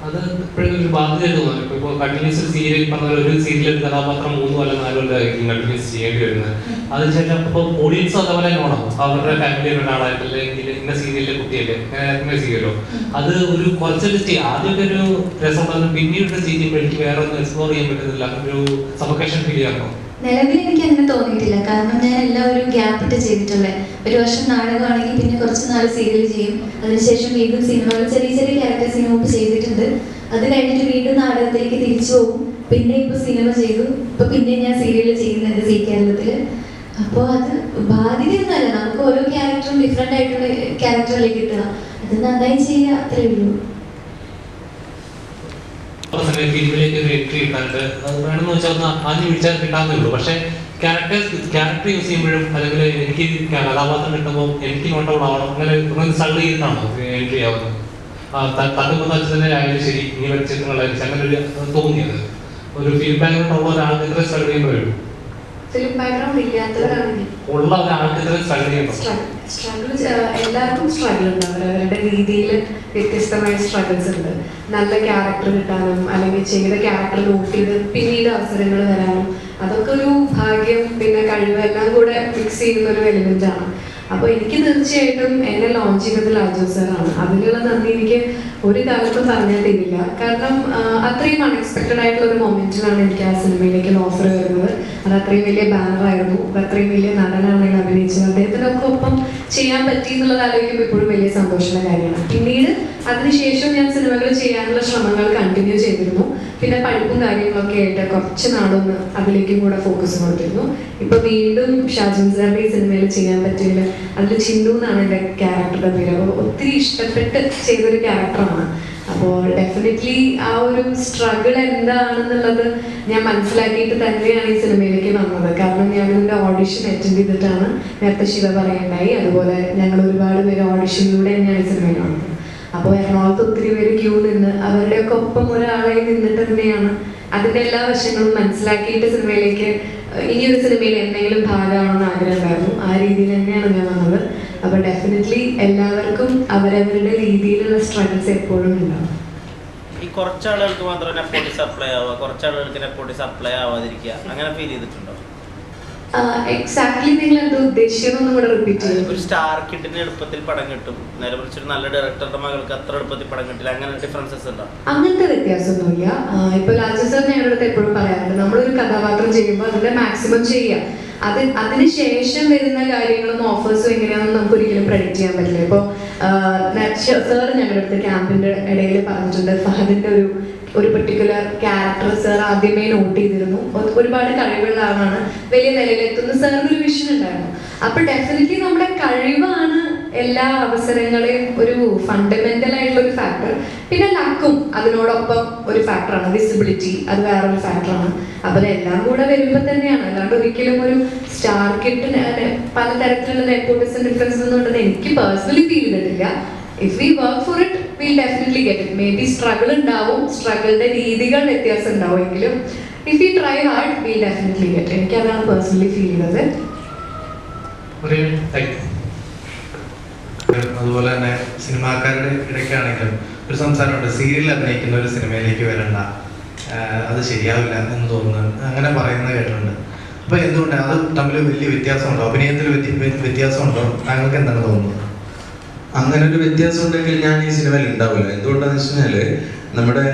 അത് ഇപ്പോഴും ഒരു ബാധ്യതയായിട്ട് തോന്നുന്നു. ഇപ്പോൾ കണ്ടിന്യൂസ് സീരിയൽ പറഞ്ഞ ഒരു സീരിയൽ കഥാപാത്രം 3 അല്ല 4 കൊല്ലമായിരിക്കും കണ്ടിന്യൂസ് ചെയ്യേണ്ടി വരുന്നത്. അത് വെച്ചാൽ അപ്പോൾ ഓഡിയൻസ് അതേപോലെ നോക്കണം. അവരുടെ ഫാമിലിയിൽ ഒരാളായിട്ട് അല്ലെങ്കിൽ ഇന്ന സീരിയലിലെ കുട്ടിയല്ലേ അങ്ങനെ ചെയ്യുമല്ലോ. അത് ഒരു കുറച്ചൊരു ആദ്യമൊക്കെ ഒരു രസം പിന്നീട് ചെയ്യുമ്പോൾ എനിക്ക് വേറെ ഒന്നും എക്സ്പ്ലോർ ചെയ്യാൻ പറ്റുന്നില്ല, ഒരു സഫോക്കേഷൻ ഫീൽ ചെയ്യാറുണ്ടോ? നിലവിൽ എനിക്ക് അങ്ങനെ തോന്നിയിട്ടില്ല. കാരണം ഞാൻ എല്ലാം ഒരു ഗ്യാപ്പ് ഇട്ട് ചെയ്തിട്ടുള്ളത്. ഒരു വർഷം നാടകമാണെങ്കിൽ പിന്നെ കുറച്ച് നാൾ സീരിയൽ ചെയ്യും. അതിനുശേഷം വീണ്ടും സിനിമകൾ ചെറിയ ചെറിയ ക്യാരക്ടേഴ്സ് മുമ്പ് ചെയ്തിട്ടുണ്ട്. അത് കഴിഞ്ഞിട്ട് വീണ്ടും നാടകത്തിലേക്ക് തിരിച്ചു പോകും. പിന്നെ ഇപ്പോൾ സിനിമ ചെയ്തു, ഇപ്പോൾ പിന്നെ ഞാൻ സീരിയൽ ചെയ്യുന്നുണ്ട് സീ കേരളത്തിൽ. അപ്പോൾ അത് ബാധ്യതയൊന്നുമല്ല. നമുക്ക് ഓരോ ക്യാരക്ടറും ഡിഫറെൻ്റ് ആയിട്ടുള്ള ക്യാരക്ടറിലേക്ക് കിട്ടുക, അത് നന്നായി ചെയ്യുക, അത്രയേ ഉള്ളൂ. ഫിലിമിലേക്ക് ഒരു എൻട്രി കിട്ടാണ്ട് അത് വേണമെന്ന് വെച്ചാൽ ആദ്യം വിളിച്ചാൽ കിട്ടാന്നേ ഉള്ളൂ. പക്ഷേ ക്യാരക്ടർ യൂസ് ചെയ്യുമ്പോഴും അല്ലെങ്കിൽ എനിക്ക് കഥാപാത്രം കിട്ടുമ്പോൾ എനിക്ക് നോട്ടൗട്ട് ആവണം, അങ്ങനെ സ്ട്രഗിൾ ചെയ്തിട്ടാണോ എൻട്രി ആവുന്നത്? തട്ടുമ്പോൾ തന്നെ ആയാലും ശരി, ഇനി ചിത്രങ്ങളായാലും അങ്ങനെ ഒരു തോന്നിയത് ഒരു ഫിലിം ബാക്ക്ഗ്രൗണ്ട് ഉള്ള ഒരാൾക്ക് ഇത്ര സ്ട്രഗിൾ ചെയ്യേണ്ടി വരും. ഫിലിം ബാക്ക്ഗ്രൗണ്ട് ഇല്ലാത്തവരാണെങ്കിൽ ഉള്ള ഒരാൾക്ക് ഇത്ര സ്ട്രഗിൾ ചെയ്യണം. എല്ലാവർക്കും സ്ട്രഗിൾ ഉണ്ട്. അവരവരുടെ രീതിയിൽ വ്യത്യസ്തമായ സ്ട്രഗിൾസ് ഉണ്ട്. നല്ല ക്യാരക്ടർ കിട്ടാനും അല്ലെങ്കിൽ ചെയ്ത ക്യാരക്ടർ നോട്ട് ചെയ്ത് പിന്നീട് അവസരങ്ങൾ വരാനും അതൊക്കെ ഒരു ഭാഗ്യം പിന്നെ കഴിവ് എല്ലാം കൂടെ മിക്സ് ചെയ്യുന്ന ഒരു എലിമെന്റ് ആണ്. അപ്പോൾ എനിക്ക് തീർച്ചയായിട്ടും എന്നെ ലോഞ്ച് ചെയ്തത് ലാജു സാറാണ്. അതിലുള്ള നന്ദി എനിക്ക് ഒരു കാലത്തും പറഞ്ഞാൽ തരില്ല. കാരണം അത്രയും അൺഎക്സ്പെക്റ്റഡ് ആയിട്ടുള്ള ഒരു മൊമെന്റിലാണ് എനിക്ക് ആ സിനിമയിലേക്ക് ഓഫർ വരുന്നത്. അത് അത്രയും വലിയ ബാനറായിരുന്നു. അത്രയും വലിയ നടനാണ് അഭിനയിച്ചത്. അദ്ദേഹത്തിനൊക്കെ ഒപ്പം ചെയ്യാൻ പറ്റി എന്നുള്ളത് ആലോചിക്കുമ്പോൾ ഇപ്പോഴും വലിയ സന്തോഷമുള്ള കാര്യമാണ്. പിന്നീട് അതിനുശേഷം ഞാൻ സിനിമകൾ ചെയ്യാനുള്ള ശ്രമങ്ങൾ കണ്ടിന്യൂ ചെയ്തിരുന്നു. പിന്നെ പഠിപ്പും കാര്യങ്ങളൊക്കെ ആയിട്ട് കുറച്ച് നാളൊന്ന് അതിലേക്കും കൂടെ ഫോക്കസ് കൊടുത്തിരുന്നു. ഇപ്പൊ വീണ്ടും ഷാജൻ സാറിന്റെ ഈ സിനിമയിൽ ചെയ്യാൻ പറ്റിയില്ല. അതിൽ ചിന്തു എന്നാണ് എൻ്റെ ക്യാരക്ടറുടെ പേര്. അപ്പോൾ ഒത്തിരി ഇഷ്ടപ്പെട്ട് ചെയ്തൊരു ക്യാരക്ടറാണ്. അപ്പോൾ ഡെഫിനറ്റ്ലി ആ ഒരു സ്ട്രഗിൾ എന്താണെന്നുള്ളത് ഞാൻ മനസ്സിലാക്കിയിട്ട് തന്നെയാണ് ഈ സിനിമയിലേക്ക് വന്നത്. കാരണം ഞാനിതിൻ്റെ ഓഡിഷൻ അറ്റൻഡ് ചെയ്തിട്ടാണ്, നേരത്തെ ശിവ പറയണ്ടായി. അതുപോലെ ഞങ്ങൾ ഒരുപാട് പേര് ഓഡിഷനിലൂടെ തന്നെയാണ് ഈ സിനിമയിൽ വന്നത്. അപ്പോൾ എറണാകുളത്ത് ഒത്തിരി പേര് ക്യൂ നിന്ന് അവരുടെയൊക്കെ ഒപ്പം ഒരാളായി നിന്നിട്ട് തന്നെയാണ് അതിൻ്റെ എല്ലാ വശങ്ങളും മനസ്സിലാക്കിയിട്ട് സിനിമയിലേക്ക് ഇനിയൊരു സിനിമയിൽ എന്തെങ്കിലും ഭാഗമാണെന്ന് ആഗ്രഹം ഉണ്ടായിരുന്നു. ആ രീതിയിൽ തന്നെയാണ് ഞാൻ വന്നത്. അപ്പോൾ ഡെഫിനറ്റ്ലി എല്ലാവർക്കും അവരവരുടെ രീതിയിലുള്ള സ്ട്രഗിൾസ് എപ്പോഴും ഉണ്ടാവും. ഈ കുറച്ചാളുകൾക്ക് മാത്രം നെപ്പോട്ടിസം അപ്ലൈ ആവുക, കുറച്ചാളുകൾക്ക് നെപ്പോട്ടിസം അപ്ലൈ ആവാതിരിക്കുക, അങ്ങനെ ഫീൽ ചെയ്തിട്ടുണ്ടോ? എക്സാക്ട്ലി നിങ്ങൾ എന്താ ഉദ്ദേശിച്ചതൊന്നും കൂടെ റിപ്പീറ്റ് ചെയ്യും. ഒരു സ്റ്റാർ കിഡിന് എളുപ്പത്തിൽ പടം കിട്ടും, നേരെ മറിച്ചൊരു നല്ല ഡയറക്ടറുടെ മകൾക്ക് അത്ര എളുപ്പത്തിൽ പടം കിട്ടില്ല, അങ്ങനെ ഡിഫറൻസസ് ഉണ്ടോ? അങ്ങനത്തെ വ്യത്യാസമൊന്നുമില്ല. ഇപ്പൊ ലാജു സാർ ഞങ്ങളുടെ അടുത്ത് എപ്പോഴും പറയാറുണ്ട്, നമ്മളൊരു കഥാപാത്രം ചെയ്യുമ്പോൾ അതിന്റെ മാക്സിമം ചെയ്യുക. അതിനുശേഷം വരുന്ന കാര്യങ്ങളും ഓഫേഴ്സും എങ്ങനെയാണെന്ന് നമുക്ക് ഒരിക്കലും പ്രഡിക്റ്റ് ചെയ്യാൻ പറ്റില്ല. ഇപ്പോൾ സാർ ഞങ്ങളുടെ അടുത്ത് ക്യാമ്പിന്റെ ഇടയിൽ പറഞ്ഞിട്ടുണ്ട്, ഫഹദിന്റെ ഒരു പെർട്ടിക്കുലർ ക്യാരക്ടർ സാർ ആദ്യമേ നോട്ട് ചെയ്തിരുന്നു. ഒരുപാട് കഴിവുള്ള ആളാണ്, വലിയ നിലയിലെത്തുന്ന സാറിനൊരു വിഷൻ ഉണ്ടായിരുന്നു. അപ്പൊ ഡെഫിനറ്റ്ലി നമ്മുടെ കഴിവാണ് എല്ലാ അവസരങ്ങളെയും ഒരു ഫണ്ടമെന്റൽ ആയിട്ടുള്ള ഒരു ഫാക്ടർ. പിന്നെ ലക്കും അതിനോടൊപ്പം ഒരു ഫാക്ടറാണ്, വിസിബിലിറ്റി അത് വേറൊരു ഫാക്ടറാണ്. അപ്പൊ അതെല്ലാം കൂടെ വരുമ്പോൾ തന്നെയാണ്, അല്ലാണ്ട് ഒരിക്കലും ഒരു സ്റ്റാർ കിട്ടിന് പലതരത്തിലുള്ള നെപ്പോട്ടിസം ഡിഫറൻസ് ഒന്നും എനിക്ക് പേഴ്സണലി ഫീൽ ചെയ്തിട്ടില്ല. If we work for it, we'll definitely get it. Maybe struggle ഉണ്ടാവും, സ്ട്രഗിളിന്റെ രീതികൾ വ്യത്യാസം ഉണ്ടാവും എങ്കിലും if we try hard, we'll definitely get it. എനിക്ക് അതാണ് പേഴ്സണലി ഫീൽ ചെയ്തത്. അതുപോലെ തന്നെ സിനിമാക്കാരുടെ ഇടയ്ക്കാണെങ്കിലും ഒരു സംസാരമുണ്ട്, സീരിയൽ അഭിനയിക്കുന്ന ഒരു സിനിമയിലേക്ക് വരണ്ട, അത് ശരിയാവില്ല എന്ന് തോന്നുന്നു, അങ്ങനെ പറയുന്നത് കേട്ടിട്ടുണ്ട്. അപ്പോൾ എന്തുകൊണ്ടാണ് അത് തമ്മിൽ വലിയ വ്യത്യാസമുണ്ടോ? അഭിനയത്തിൽ വ്യത്യാസമുണ്ടോ? താങ്കൾക്ക് എന്താണ് തോന്നുന്നത്? അങ്ങനെ ഒരു വ്യത്യാസം ഉണ്ടെങ്കിൽ ഞാൻ ഈ സിനിമയിൽ ഉണ്ടാവില്ല. എന്തുകൊണ്ടാണെന്ന് വെച്ച് കഴിഞ്ഞാൽ നമ്മുടെ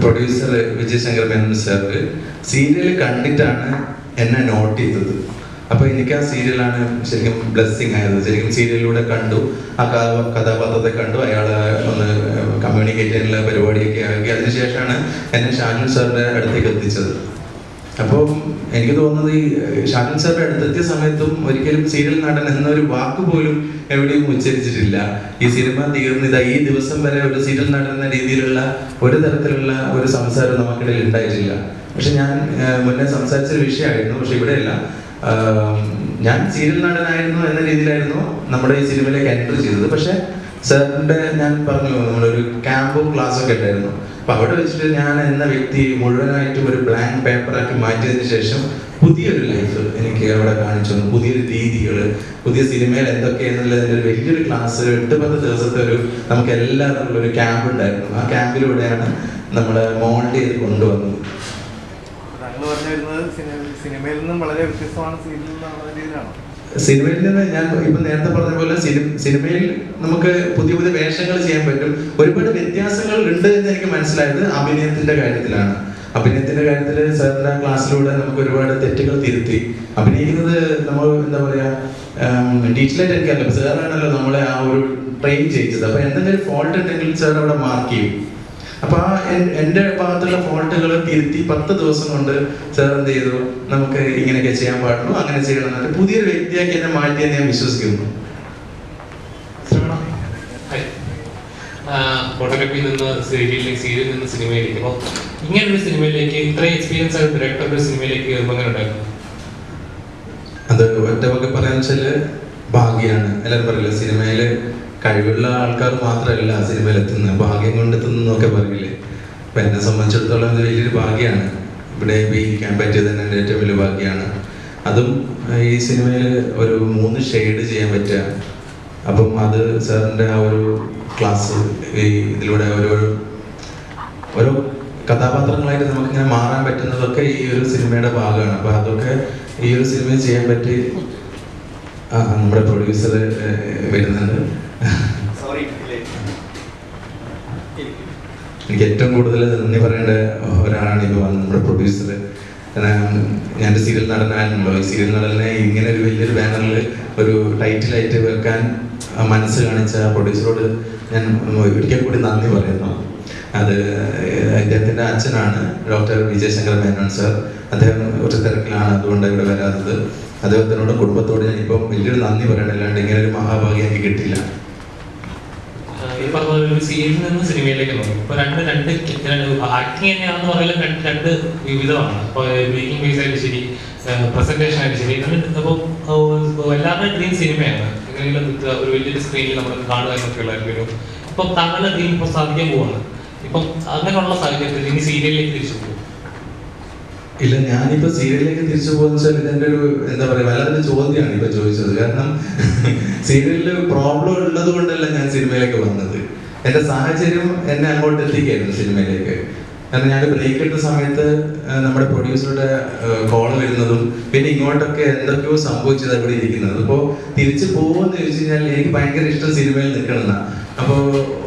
producer Vijay Shankar Menon sir serial കണ്ടിട്ടാണ് എന്നെ നോട്ട് ചെയ്തത്. അപ്പോൾ എനിക്ക് ആ സീരിയലാണ് ശരിക്കും ബ്ലെസ്സിങ് ആയത്. ശരിക്കും സീരിയലിലൂടെ കണ്ടു, ആ കഥാപാത്രത്തെ കണ്ടു, അയാളെ ഒന്ന് കമ്മ്യൂണിക്കേറ്റ് ചെയ്യാനുള്ള പരിപാടിയൊക്കെ ആക്കി അതിനുശേഷമാണ് എന്നെ ഷാജുൽ സാറിൻ്റെ അടുത്തേക്ക് എത്തിച്ചത്. അപ്പോൾ എനിക്ക് തോന്നുന്നത് ഈ ഷാജുൽ സാറിൻ്റെ അടുത്തെത്തിയ സമയത്തും ഒരിക്കലും സീരിയൽ നടൻ എന്നൊരു വാക്ക് പോലും എവിടെയും ഉച്ചരിച്ചിട്ടില്ല. ഈ സിനിമ തീർന്നിതാ ഈ ദിവസം വരെ ഒരു സീരിയൽ നടൻ എന്ന രീതിയിലുള്ള ഒരു തരത്തിലുള്ള ഒരു സംസാരം നമുക്കിടയിൽ ഉണ്ടായിട്ടില്ല. പക്ഷെ ഞാൻ മുന്നേ സംസാരിച്ചൊരു വിഷയമായിരുന്നു. പക്ഷെ ഇവിടെയല്ല, ഞാൻ സീരിയൽ നടനായിരുന്നു എന്ന രീതിയിലായിരുന്നു നമ്മുടെ ഈ സിനിമയിലേക്ക് എൻട്രി ചെയ്തത്. പക്ഷെ സാറിൻ്റെ ഞാൻ പറഞ്ഞു നമ്മളൊരു ക്യാമ്പും ക്ലാസ്സൊക്കെ ഉണ്ടായിരുന്നു. അപ്പം അവിടെ വെച്ചിട്ട് ഞാൻ എന്ന വ്യക്തി മുഴുവനായിട്ടും ഒരു ബ്ലാങ്ക് പേപ്പറാക്കി മാറ്റിയതിന് ശേഷം പുതിയൊരു ലൈഫ് എനിക്ക് അവിടെ കാണിച്ചു തന്നു. പുതിയൊരു രീതികൾ, പുതിയ സിനിമയിൽ എന്തൊക്കെയാണെന്നുള്ളതിൻ്റെ ഒരു വലിയൊരു ക്ലാസ് 8-10 ദിവസത്തെ ഒരു നമുക്ക് എല്ലാവർക്കും ഒരു ക്യാമ്പ് ഉണ്ടായിരുന്നു. ആ ക്യാമ്പിലൂടെയാണ് നമ്മളെ മോൾഡ് ചെയ്ത് കൊണ്ടുവന്നത്. താങ്കൾ പറഞ്ഞു വരുന്നത് സിനിമയിൽ നിന്നും വളരെ വ്യത്യസ്തമാണ് സീരിയലിൽ നിന്നുള്ള രീതിയിലാണോ? സിനിമയിൽ നിന്ന് ഞാൻ ഇപ്പം നേരത്തെ പറഞ്ഞ പോലെ സിനിമയിൽ നമുക്ക് പുതിയ പുതിയ വേഷങ്ങൾ ചെയ്യാൻ പറ്റും. ഒരുപാട് വ്യത്യാസങ്ങൾ ഉണ്ട് എന്ന് എനിക്ക് മനസ്സിലായത് അഭിനയത്തിന്റെ കാര്യത്തിലാണ്. അഭിനയത്തിന്റെ കാര്യത്തിൽ സാറിന്റെ ക്ലാസ്സിലൂടെ നമുക്ക് ഒരുപാട് തെറ്റുകൾ തിരുത്തി. അഭിനയിക്കുന്നത് നമ്മൾ എന്താ പറയാ ഡീറ്റെയിലായിട്ട് എനിക്കറിയില്ല, സാറാണല്ലോ നമ്മളെ ആ ഒരു ട്രെയിൻ ചെയ്യിച്ചത്. അപ്പൊ എന്തെങ്കിലും ഫോൾട്ട് ഉണ്ടെങ്കിൽ സാർ അവിടെ മാർക്ക് ചെയ്യും. അപ്പൊ ആ എൻ്റെ ഭാഗത്തുള്ള ഫോൾട്ടുകൾ തിരുത്തി 10 ദിവസം കൊണ്ട് സാർ എന്ത് ചെയ്തു, നമുക്ക് ഇങ്ങനെയൊക്കെ ചെയ്യാൻ പാടുള്ളൂ, അങ്ങനെ ചെയ്യണം എന്നിട്ട് പുതിയൊരു വ്യക്തിയാക്കി എന്നെ മാറ്റിയെന്ന് ഞാൻ വിശ്വസിക്കുന്നു. ഫോട്ടോഗ്രാഫിയിൽ നിന്ന് സീരിയലിൽ നിന്ന് സിനിമയിലേക്ക്, അപ്പോൾ ഇങ്ങനൊരു സിനിമയിലേക്ക് ഇത്രയും എക്സ്പീരിയൻസ് ആയ ഡയറക്ടറുടെ സിനിമയിലേക്ക് കയറുമ്പോൾ അങ്ങനെ ഉണ്ടായിരുന്നു? അത് ഒറ്റവൊക്കെ പറയാന്ന് വെച്ചാല് ഭാഗ്യാണ്. എല്ലാവരും പറയില്ല സിനിമയില് കഴിവുള്ള ആൾക്കാർ മാത്രമല്ല സിനിമയിൽ എത്തുന്നത്, ഭാഗ്യം കൊണ്ട് എത്തുന്നൊക്കെ പറയില്ലേ. അപ്പൊ എന്നെ സംബന്ധിച്ചിടത്തോളം ഇത് വലിയൊരു ഭാഗ്യമാണ്. ഇവിടെ ഇരിക്കാൻ പറ്റിയത് തന്നെ എൻ്റെ ഏറ്റവും വലിയ ഭാഗ്യമാണ്. അതും ഈ സിനിമയിൽ ഒരു 3 ഷെയ്ഡ് ചെയ്യാൻ പറ്റുക. അപ്പം അത് സാറിൻ്റെ ആ ഒരു ക്ലാസ് ഈ ഇതിലൂടെ ഓരോ കഥാപാത്രങ്ങളായിട്ട് നമുക്കിങ്ങനെ മാറാൻ പറ്റുന്നതൊക്കെ ഈ ഒരു സിനിമയുടെ ഭാഗമാണ്. അപ്പൊ അതൊക്കെ ഈ ഒരു സിനിമയിൽ ചെയ്യാൻ പറ്റി. നമ്മുടെ പ്രൊഡ്യൂസർ വരുന്നുണ്ട്. എനിക്ക് ഏറ്റവും കൂടുതൽ നന്ദി പറയേണ്ട ഒരാളാണ് ഇപ്പോൾ നമ്മുടെ പ്രൊഡ്യൂസർ. ഞാൻ സീരിയൽ നടനായിരുന്നല്ലോ. ഈ സീരിയൽ നടനെ ഇങ്ങനെ ഒരു വലിയൊരു ബാനറിൽ ഒരു ടൈറ്റിലായിട്ട് വെക്കാൻ മനസ്സ് കാണിച്ച പ്രൊഡ്യൂസറോട് ഞാൻ ഒരിക്കൽ കൂടി നന്ദി പറയുന്നു. അത് അദ്ദേഹത്തിൻ്റെ അച്ഛനാണ് ഡോക്ടർ വിജയ് ശങ്കർ മേനോൻ സാർ. അദ്ദേഹം കുറച്ച് തിരക്കിലാണ്, അതുകൊണ്ട് ഇവിടെ വരാത്തത്. അദ്ദേഹത്തിനോട് കുടുംബത്തോട് ഞാനിപ്പം വലിയൊരു നന്ദി പറയണം. അല്ലാണ്ട് ഇങ്ങനെ ഒരു മഹാഭാഗ്യം എനിക്ക് കിട്ടില്ല. ഈ പറഞ്ഞ ഒരു സീരിയലിൽ നിന്ന് സിനിമയിലേക്ക് നോക്കും. ഇപ്പോൾ രണ്ട് ആക്ടിങ് തന്നെയാണെന്ന് പറയുന്നത് രണ്ട് വിവിധമാണ്. ഇപ്പോൾ മേക്കിംഗ് ബേസ് ആയിട്ട് ശരി, പ്രസന്റേഷൻ ആയിട്ട് ശരി. അപ്പോൾ എല്ലാവരുടെയും ഡ്രീം സിനിമയാണ്. എങ്ങനെയെങ്കിലും ഒരു വലിയൊരു സ്ക്രീനിൽ നമ്മൾ കാണുക എന്നൊക്കെ ഉള്ളതായിരിക്കും. ഇപ്പം താങ്കളുടെ ഡ്രീം ഇപ്പോൾ സാധിക്കാൻ പോവാണ്. ഇപ്പം അങ്ങനെയുള്ള സാഹചര്യത്തിൽ ഇനി സീരിയലിലേക്ക് തിരിച്ചു പോകും? ഇല്ല, ഞാനിപ്പോ സീരിയലിലേക്ക് തിരിച്ചു പോകുന്ന വെച്ചാൽ ഇതെന്റെ ഒരു എന്താ പറയാ വല്ലാത്തൊരു ചോദ്യമാണ് ഇപ്പൊ ചോദിച്ചത്. കാരണം സീരിയലിൽ പ്രോബ്ലം ഉള്ളത് കൊണ്ടല്ല ഞാൻ സിനിമയിലേക്ക് വന്നത്. എന്റെ സാഹചര്യം എന്നെ അങ്ങോട്ട് എത്തിക്കായിരുന്നു സിനിമയിലേക്ക്. കാരണം ഞാൻ ബ്രേക്ക് എടുത്ത സമയത്ത് നമ്മുടെ പ്രൊഡ്യൂസറുടെ കോൾ വരുന്നതും പിന്നെ ഇങ്ങോട്ടൊക്കെ എന്തൊക്കെയോ സംഭവിച്ചത് ഇവിടെ ഇരിക്കുന്നത്. അപ്പോൾ തിരിച്ചു പോകുമെന്ന് ചോദിച്ചു കഴിഞ്ഞാൽ എനിക്ക് ഭയങ്കര ഇഷ്ടം സിനിമയിൽ നിൽക്കണമെന്നാണ്. അപ്പോൾ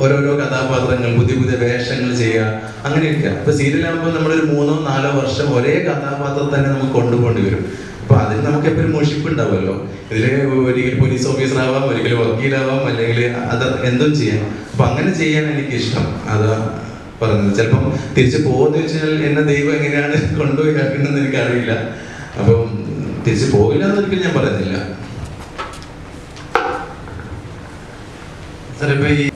ഓരോരോ കഥാപാത്രങ്ങൾ, പുതിയ പുതിയ വേഷങ്ങൾ ചെയ്യുക, അങ്ങനെയൊക്കെ. അപ്പോൾ സീരിയലാകുമ്പോൾ നമ്മളൊരു 3-4 വർഷം ഒരേ കഥാപാത്രം തന്നെ നമുക്ക് കൊണ്ടുപോകേണ്ടി വരും. അപ്പോൾ അതിന് നമുക്ക് എപ്പോഴും മുഷിപ്പ് ഉണ്ടാവുമല്ലോ. ഇതിൽ ഒരിക്കലും പോലീസ് ഓഫീസർ ആവാം, ഒരിക്കലും വക്കീലാവാം, അല്ലെങ്കിൽ അത് എന്തും ചെയ്യാം. അപ്പോൾ അങ്ങനെ ചെയ്യാൻ എനിക്ക് ഇഷ്ടം. അതാ പറഞ്ഞത്. ചിലപ്പം തിരിച്ചു പോകുമെന്ന് വെച്ച് കഴിഞ്ഞാൽ എന്നെ ദൈവം എങ്ങനെയാണ് കൊണ്ടുപോയി ആക്കുന്നതെന്ന് എനിക്കറിയില്ല. അപ്പം തിരിച്ചു പോകില്ല എന്നൊരിക്കലും ഞാൻ പറയുന്നില്ല. സാർ ഇപ്പൊ ഈ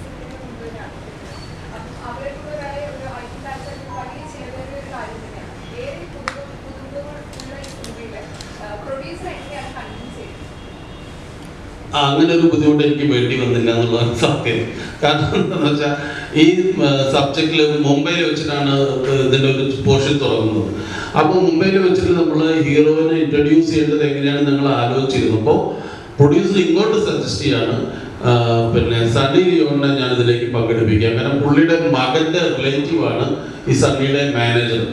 അങ്ങനെ ഒരു ബുദ്ധിമുട്ട് എനിക്ക് വേണ്ടി വന്നില്ല എന്നുള്ളതാണ് സത്യം. കാരണം എന്താണെന്ന് വെച്ചാൽ ഈ സബ്ജക്റ്റിൽ മുംബൈയിൽ വെച്ചിട്ടാണ് ഇതിൻ്റെ ഒരു പോർഷൻ തുടങ്ങുന്നത്. അപ്പോൾ മുംബൈയിൽ വെച്ചിട്ട് നമ്മൾ ഹീറോയിനെ ഇൻട്രൊഡ്യൂസ് ചെയ്യേണ്ടത് എങ്ങനെയാണ് നിങ്ങൾ ആലോചിച്ചിരുന്നു. അപ്പോൾ പ്രൊഡ്യൂസർ ഇങ്ങോട്ട് സജസ്റ്റ് ചെയ്യാണ് പിന്നെ സണ്ണി ലിയോണിനെ ഞാൻ ഇതിലേക്ക് പങ്കെടുപ്പിക്കാം. കാരണം പുള്ളിയുടെ മകൻ്റെ റിലേറ്റീവാണ് ഈ സണ്ണിയുടെ മാനേജർ.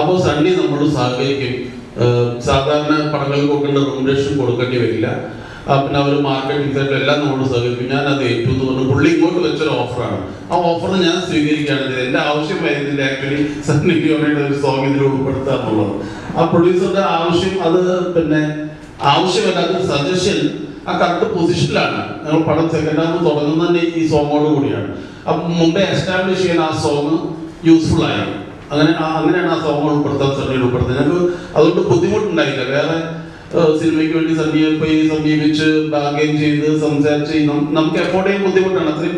അപ്പോൾ സണ്ണി നമ്മൾ സഹകരിക്കും, സാധാരണ പടങ്ങൾക്ക് കൊടുക്കേണ്ട റെമ്യൂണറേഷൻ കൊടുക്കേണ്ടി വരില്ല. പിന്നെ അവർ മാർക്കറ്റിംഗ് സൈഡിൽ എല്ലാം നമ്മളോട് സഹകരിക്കും. ഞാൻ അത് ഏറ്റു എന്ന് പറഞ്ഞു പുള്ളി ഇങ്ങോട്ട് വെച്ചൊരു ഓഫറാണ്. ആ ഓഫർ ഞാൻ സ്വീകരിക്കുകയാണ് ചെയ്തത്. എൻ്റെ ആവശ്യമായിരുന്നില്ല ആക്ച്വലി സണ്ണി ലിയോണിയുടെ ഒരു സോങ് ഇതിൽ ഉൾപ്പെടുത്തുക എന്നുള്ളത്. ആ പ്രൊഡ്യൂസറുടെ ആവശ്യം അത് പിന്നെ ആവശ്യമല്ലാത്ത സജഷൻ ആ കറക്റ്റ് പൊസിഷനിലാണ്. ഞങ്ങൾ പടം സെക്കൻഡ് ഹാഫ് തുടങ്ങുന്നത് തന്നെ ഈ സോങ്ങോട് കൂടിയാണ്. അപ്പം മുമ്പേ എസ്റ്റാബ്ലിഷ് ചെയ്യാൻ ആ സോങ് യൂസ്ഫുൾ ആയി. അങ്ങനെയാണ് ആ സോങ് ഉൾപ്പെടുത്താൻ സണ്ണിയിൽ ഉൾപ്പെടുത്തുന്നത്. ഞങ്ങൾക്ക് അതുകൊണ്ട് ബുദ്ധിമുട്ടുണ്ടായില്ല. വേറെ സിനിമയ്ക്ക് വേണ്ടി സണ്ണിയെ പോയി സമീപിച്ച് ബാർഗെയിൻ ചെയ്ത് സംസാരിച്ച് നമുക്ക് എഫോർഡ് ചെയ്യാൻ ബുദ്ധിമുട്ടാണ്. അത്രയും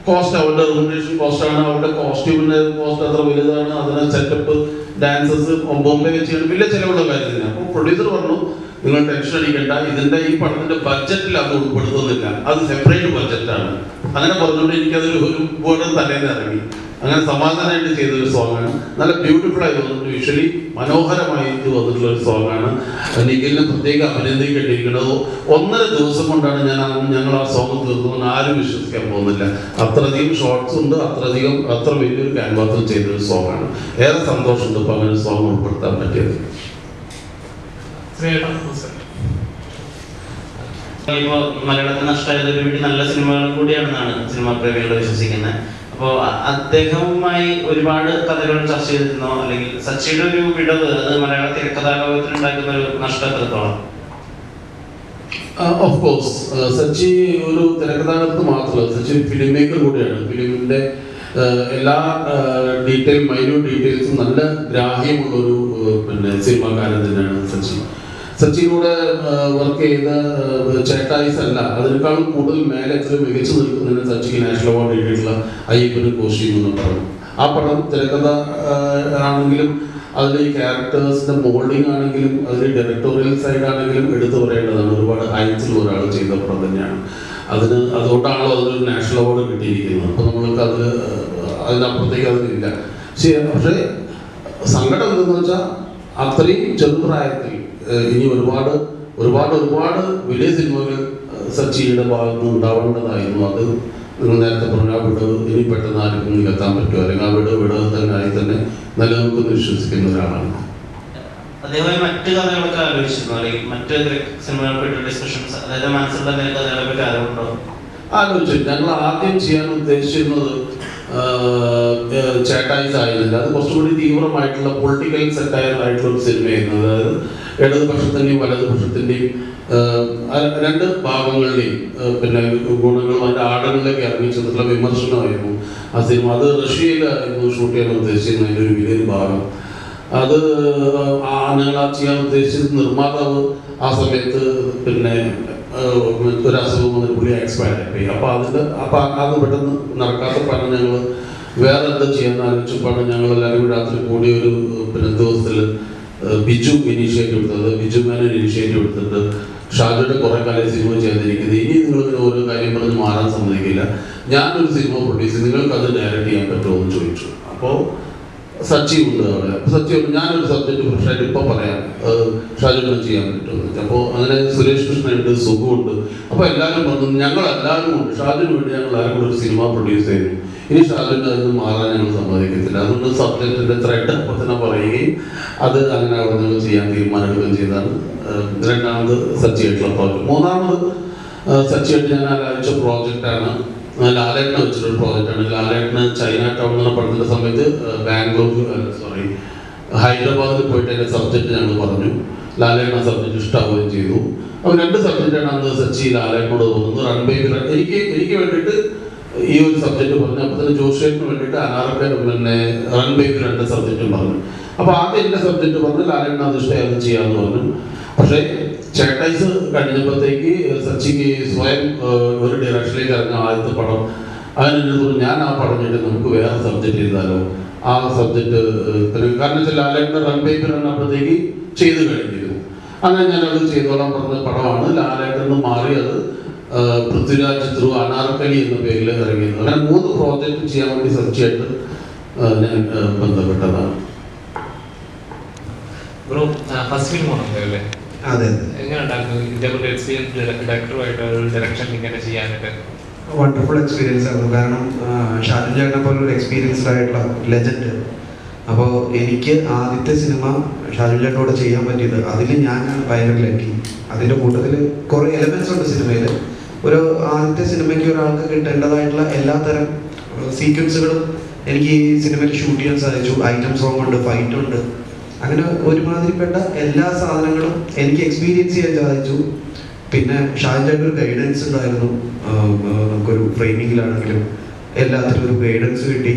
കോസ്റ്റ്, അവരുടെ റെമ്യൂണറേഷൻ കോസ്റ്റാണ്, അവരുടെ കോസ്റ്റ്യൂമിൻ്റെ കോസ്റ്റ് അത്ര വലുതാണ്, അതിന് സെറ്റപ്പ് ഡാൻസസ് ബോംബെ വെച്ച് വലിയ ചിലവുള്ള കാര്യത്തിന്. അപ്പോൾ പ്രൊഡ്യൂസർ പറഞ്ഞു നിങ്ങൾ ടെൻഷൻ അടിക്കേണ്ട, ഇതിൻ്റെ ഈ പടത്തിൻ്റെ ബഡ്ജറ്റിൽ അത് ഉൾപ്പെടുത്തുന്നില്ല, അത് സെപ്പറേറ്റ് ബഡ്ജറ്റാണ്. അങ്ങനെ പറഞ്ഞുകൊണ്ട് എനിക്കതൊരു ബോർഡ് തലേന്ന് ഇറങ്ങി. അങ്ങനെ സമാധാനമായിട്ട് ചെയ്തൊരു സോങ്ങാണ്. നല്ല ബ്യൂട്ടിഫുൾ ആയി തോന്നുന്നു, വിഷ്വലി മനോഹരമായിട്ട് വന്നിട്ടുള്ള ഒരു സോങ്ങാണ്. നിഖിലിനെ പ്രത്യേകം അഭിനന്ദിക്കേണ്ടിയിരിക്കുന്നത്. 1.5 ദിവസം കൊണ്ടാണ് ഞങ്ങൾ ആ സോങ് തീർത്തുമെന്ന് ആരും വിശ്വസിക്കാൻ പോകുന്നില്ല. അത്രയധികം ഷോർട്സ് ഉണ്ട്, അത്ര വലിയൊരു ക്യാൻവാസിൽ ചെയ്തൊരു സോങ്ങാണ്. ഏറെ സന്തോഷമുണ്ട് ഇപ്പോൾ അങ്ങനെ ഒരു സോങ് ഉൾപ്പെടുത്താൻ പറ്റിയത്. ഇപ്പോൾ മലയാളത്തിൽ നഷ്ടമായതൊരു വേണ്ടി നല്ല സിനിമകളും കൂടിയാണെന്നാണ് സിനിമാ പ്രേമികൾ വിശ്വസിക്കുന്നത്. അപ്പോൾ അദ്ദേഹവുമായി ഒരുപാട് കഥകൾ ചർച്ച ചെയ്തിരുന്നോ, അല്ലെങ്കിൽ സച്ചിയുടെ ഒരു വിടവ് അത് മലയാള തിരക്കഥാലോകത്തിൽ ഉണ്ടാക്കുന്ന ഒരു നഷ്ടം എത്രത്തോളം? ഓഫ് കോഴ്സ് സച്ചി ഒരു തിരക്കഥാകൃത്ത് മാത്രമല്ല, സച്ചി ഫിലിം മേക്കർ കൂടിയാണ്. ഫിലിമിൻ്റെ എല്ലാ മൈന്യൂട്ട് ഡീറ്റെയിൽസും നല്ല ഗ്രാഹ്യമുള്ളൊരു സിനിമാക്കാരൻ തന്നെയാണ് സച്ചി. സച്ചിയിലൂടെ വർക്ക് ചെയ്ത ചേട്ടായിസ് അല്ല, അതിനേക്കാളും കൂടുതൽ മേലെ എത്ര മികച്ചു നിൽക്കുന്നതിന് സച്ചിക്ക് നാഷണൽ അവാർഡ് കിട്ടിയിട്ടുള്ള അയ്യപ്പനും കോശിയും എന്ന് പറഞ്ഞു. ആ പടം തിരക്കഥ ആണെങ്കിലും അതിൽ ഈ ക്യാരക്ടേഴ്സിൻ്റെ മോൾഡിങ് ആണെങ്കിലും അതിൽ ഡയറക്ടോറിയൽ സൈഡ് ആണെങ്കിലും എടുത്തു പറയേണ്ടതാണ്. ഒരുപാട് ഹൈറ്റ്സിൽ ഒരാൾ ചെയ്ത പടം തന്നെയാണ്. അതുകൊണ്ടാണല്ലോ അതിനൊരു നാഷണൽ അവാർഡ് കിട്ടിയിരിക്കുന്നത്. അപ്പോൾ നമ്മൾക്ക് അതിനപ്പുറത്തേക്ക് അതിനില്ല. പക്ഷേ സങ്കടം എന്തെന്ന് വെച്ചാൽ അത്രയും ചെറുപ്രായത്തിൽ ഇനി ഒരുപാട് വലിയ സിനിമകൾ സച്ചിയുടെ ഭാഗത്ത് നിന്ന് ഉണ്ടാവേണ്ടതായിരുന്നു. അത് നിങ്ങൾ നേരത്തെ പറഞ്ഞ വിടവ് ഇനി പെട്ടെന്ന് ആർക്കും എത്താൻ പറ്റുമോ, അല്ലെങ്കിൽ ആ വിടവ് തന്നെ നിലനിൽക്കുന്ന വിശ്വസിക്കുന്ന ഒരാളാണ്. അതേപോലെ മറ്റു കഥകളൊക്കെ ആലോചിച്ചിരുന്നു, അല്ലെങ്കിൽ മറ്റ് സിനിമകളെ പറ്റിയുള്ള ഡിസ്കഷൻസ്, അതായത് മനസ്സിലുള്ള എന്തെങ്കിലും കഥകളെ പറ്റി അറിവുണ്ടോ? ആലോചിച്ചു. ഞങ്ങൾ ആദ്യം ചെയ്യാൻ ഉദ്ദേശിച്ചിരുന്നത് ചേട്ടായിസ് ആയിരുന്നില്ല. അത് കുറച്ചുകൂടി തീവ്രമായിട്ടുള്ള പൊളിറ്റിക്കൽ സെറ്റയർ ആയിട്ടുള്ള ഒരു സിനിമയായിരുന്നു. അതായത് ഇടതുപക്ഷത്തിൻ്റെയും വലതുപക്ഷത്തിൻ്റെയും രണ്ട് ഭാഗങ്ങളുടെയും ഗുണങ്ങളും അതിൻ്റെ ആടങ്ങളിലേക്ക് ഇറങ്ങിച്ചെന്നിട്ടുള്ള വിമർശനമായിരുന്നു ആ സിനിമ. അത് റഷ്യയിലായിരുന്നു ഷൂട്ട് ചെയ്യാൻ ഉദ്ദേശിച്ചിരുന്നത്. അതിൻ്റെ ഒരു വലിയൊരു ഭാഗം അത് ഞങ്ങൾ ചെയ്യാൻ ഉദ്ദേശിച്ചത് നിർമ്മാതാവ് ആ സമയത്ത് ഒരു അസുഖം വന്നിട്ട് പുള്ളി എക്സ്പയർ ആയി. അപ്പോൾ അത് പെട്ടെന്ന് നടക്കാത്ത പണം ഞങ്ങൾ വേറെ എന്താ ചെയ്യാൻ ആലോചിച്ചപ്പോഴാണ് ഞങ്ങളെല്ലാവരും രാത്രി കൂടി ഒരു ദിവസത്തിൽ ബിജു ഇനീഷ്യേറ്റീവ് എടുത്തത്. ബിജു മേനൻ ഇനീഷ്യേറ്റീവ് എടുത്തിട്ട് ഷാജയുടെ കുറേ കാലം സിനിമ ചെയ്തിരിക്കുന്നത്, ഇനി നിങ്ങളിങ്ങനെ ഓരോ കാര്യം പറഞ്ഞ് മാറാൻ സമ്മതിക്കില്ല, ഞാനൊരു സിനിമ പ്രൊഡ്യൂസ് ചെയ്ത് നിങ്ങൾക്ക് അത് ഡയറക്റ്റ് ചെയ്യാൻ പറ്റുമോ എന്ന് ചോദിച്ചു. അപ്പോൾ സച്ചി ഉണ്ട് അവിടെ. അപ്പോൾ സച്ചി ഞാനൊരു സബ്ജക്റ്റ് ഫ്രഷായിട്ട് ഇപ്പോൾ പറയാം, ഷാജുവിനെ ചെയ്യാൻ പറ്റുമെന്ന് വെച്ചാൽ. അപ്പോൾ അങ്ങനെ സുരേഷ് കൃഷ്ണനുണ്ട്, സുഖമുണ്ട്. അപ്പോൾ എല്ലാവരും പറഞ്ഞു ഞങ്ങളെല്ലാവരും ഉണ്ട്, ഷാജുവിന് വേണ്ടി ഞങ്ങൾ ആരും കൂടെ ഒരു സിനിമ പ്രൊഡ്യൂസ് ചെയ്യുന്നു, ഇനി ഷാജുവിൻ്റെ അതിന് മാറാൻ ഞങ്ങൾ സമ്മതിക്കത്തില്ല. അതുകൊണ്ട് സബ്ജക്റ്റിൻ്റെ ത്രെഡ് അപ്പോൾ തന്നെ പറയുകയും അത് അങ്ങനെ അവിടെ ഞങ്ങൾ ചെയ്യാൻ തീരുമാനമെടുക്കുകയും ചെയ്താണ്. രണ്ടാമത് സച്ചിയായിട്ടുള്ള പ്രോജക്റ്റ്. മൂന്നാമത് സച്ചിയായിട്ട് ഞാൻ ആലോചിച്ച പ്രോജക്റ്റാണ് ലാലേട്ടനെ വെച്ചിട്ടൊരു പ്രോജക്റ്റാണ്. ലാലേട്ടന് ചൈന ടൗൺ എന്ന പഠനത്തിൻ്റെ സമയത്ത് ഹൈദരാബാദിൽ പോയിട്ട് അതിൻ്റെ സബ്ജക്റ്റ് ഞങ്ങൾ പറഞ്ഞു. ലാലേട്ടൻ ആ സബ്ജക്റ്റ് ഇഷ്ടമാവുകയും ചെയ്തു. അപ്പോൾ 2 സബ്ജക്റ്റാണ് അന്ന് സച്ചി ലാലേട്ടനോട് തോന്നുന്നത്. റൺ ബേബി എനിക്ക് വേണ്ടിയിട്ട് ഈ ഒരു സബ്ജക്റ്റ് പറഞ്ഞു. അപ്പോൾ തന്നെ ജോഷേറ്റിന് വേണ്ടിയിട്ട് റൺ ബേബി 2 സബ്ജക്റ്റും പറഞ്ഞു. അപ്പോൾ ആദ്യം എൻ്റെ സബ്ജക്റ്റ് പറഞ്ഞു, ലാലേട്ടൻ അത് ഇഷ്ടമായി അത് ചെയ്യാമെന്ന് പറഞ്ഞു. പക്ഷേ ചേട്ടായിസ് കഴിഞ്ഞപ്പോഴത്തേക്ക് സച്ചിക്ക് സ്വയം ഒരു ഡയറക്ഷനിലേക്ക് ഇറങ്ങുന്ന ആദ്യത്തെ പടം. അതിനെന്നെ തോന്നുന്നു ഞാൻ ആ പടം ചെയ്തിട്ട് നമുക്ക് വേറെ സബ്ജക്റ്റ് ചെയ്താലോ, ആ സബ്ജക്റ്റ് കാരണം വെച്ചാൽ ലാലേട്ടൻ്റെ റൺ ബേബി റണ്ണപ്പോഴത്തേക്ക് ചെയ്ത് കഴിഞ്ഞിരുന്നു. അങ്ങനെ ഞാനത് ചെയ്തോളാൻ പറഞ്ഞ പടമാണ്. ലാലേട്ടൻ മാറി അത് പൃഥ്വിരാജ് ത്രൂ അനാർക്കലി എന്ന പേരിൽ ഇറങ്ങിയത്. അങ്ങനെ 3 പ്രോജക്റ്റ് ചെയ്യാൻ വേണ്ടി സച്ചിയായിട്ട് ഞാൻ ബന്ധപ്പെട്ടതാണ്. ഫസ്റ്റ് ഫിലിം ആണല്ലേ? അതെ. എങ്ങനെയുണ്ടായിരുന്നു ഇതേപോലെ എക്സ്പീരിയൻസ് ഡയറക്ടറുമായിട്ട് ഒരു ഡയറക്ഷൻ ഇങ്ങനെ ചെയ്യാനായിട്ട്? വണ്ടർഫുൾ എക്സ്പീരിയൻസ് ആയിരുന്നു. കാരണം ഷാജു ചേട്ടനെ പോലെ ഒരു എക്സ്പീരിയൻസ്ഡ് ആയിട്ടുള്ള ലെജൻഡ് അപ്പോൾ എനിക്ക് ആദ്യത്തെ സിനിമ ഷാജു ചേട്ടനോട് ചെയ്യാൻ പറ്റിയത് അതിൽ ഞാനാണ് ഭയങ്കര ലക്കി. അതിൻ്റെ കൂട്ടത്തിൽ കുറേ എലമെൻസ് ഉണ്ട് സിനിമയിൽ. ഒരു ആദ്യത്തെ സിനിമയ്ക്ക് ഒരാൾക്ക് കിട്ടേണ്ടതായിട്ടുള്ള എല്ലാ തരം സീക്വൻസുകളും എനിക്ക് ഈ സിനിമയിൽ ഷൂട്ട് ചെയ്യാൻ സാധിച്ചു. ഐറ്റം സോങ് ഉണ്ട്, ഫൈറ്റ് ഉണ്ട്, അങ്ങനെ ഒരുമാതിരിപ്പെട്ട എല്ലാ സാധനങ്ങളും എനിക്ക് എക്സ്പീരിയൻസ് ചെയ്യാൻ സാധിച്ചു. പിന്നെ ഷാജുചേട്ടൻ ഒരു ഗൈഡൻസ് ഉണ്ടായിരുന്നു. നമുക്കൊരു ഫ്രെയിമിങ്ങിലാണെങ്കിലും എല്ലാത്തിലും ഒരു ഗൈഡൻസ് കിട്ടി.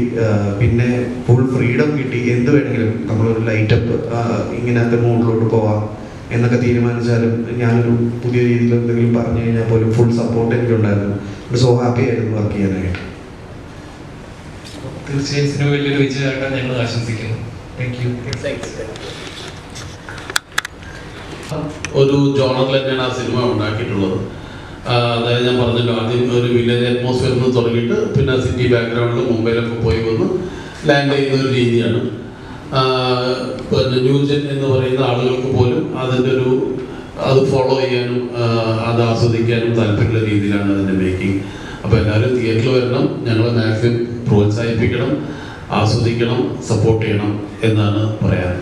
പിന്നെ ഫുൾ ഫ്രീഡം കിട്ടി. എന്ത് വേണമെങ്കിലും നമ്മളൊരു ലൈറ്റപ്പ് ഇങ്ങനത്തെ മൂഡിലോട്ട് പോവാം എന്നൊക്കെ തീരുമാനിച്ചാലും ഞാനൊരു പുതിയ രീതിയിൽ എന്തെങ്കിലും പറഞ്ഞു കഴിഞ്ഞാൽ പോലും ഫുൾ സപ്പോർട്ട് എനിക്കുണ്ടായിരുന്നു. സോ ഹാപ്പി ആയിരുന്നു വർക്ക് ചെയ്യാനായിട്ട്. തീർച്ചയായും സിനിമ വലിയൊരു വിജയമായിട്ടാണ് ഞങ്ങൾ ആശംസിക്കുന്നു. Thank you. ഒരു ജോണറിൽ തന്നെയാണ് ആ സിനിമ ഉണ്ടാക്കിയിട്ടുള്ളത്. അതായത് ഞാൻ പറഞ്ഞല്ലോ, ആദ്യം ഒരു വില്ലേജ് അറ്റ്മോസ്ഫിയറിൽ നിന്ന് തുടങ്ങിയിട്ട് പിന്നെ സിറ്റി ബാക്ക്ഗ്രൗണ്ടിൽ മുംബൈയിലൊക്കെ പോയി വന്ന് ലാൻഡ് ചെയ്യുന്ന ഒരു രീതിയാണ്. പിന്നെ ന്യൂജൻ എന്ന് പറയുന്ന ആളുകൾക്ക് പോലും അതിൻ്റെ അത് ഫോളോ ചെയ്യാനും അത് ആസ്വദിക്കാനും താല്പര്യമുള്ള രീതിയിലാണ് അതിൻ്റെ മേക്കിംഗ്. അപ്പോൾ എല്ലാവരും തിയേറ്ററിൽ വരണം, ഞങ്ങളെ മാക്സിമം പ്രോത്സാഹിപ്പിക്കണം, ആസ്വദിക്കണം, സപ്പോർട്ട് ചെയ്യണം എന്നാണ് പറയാൻ.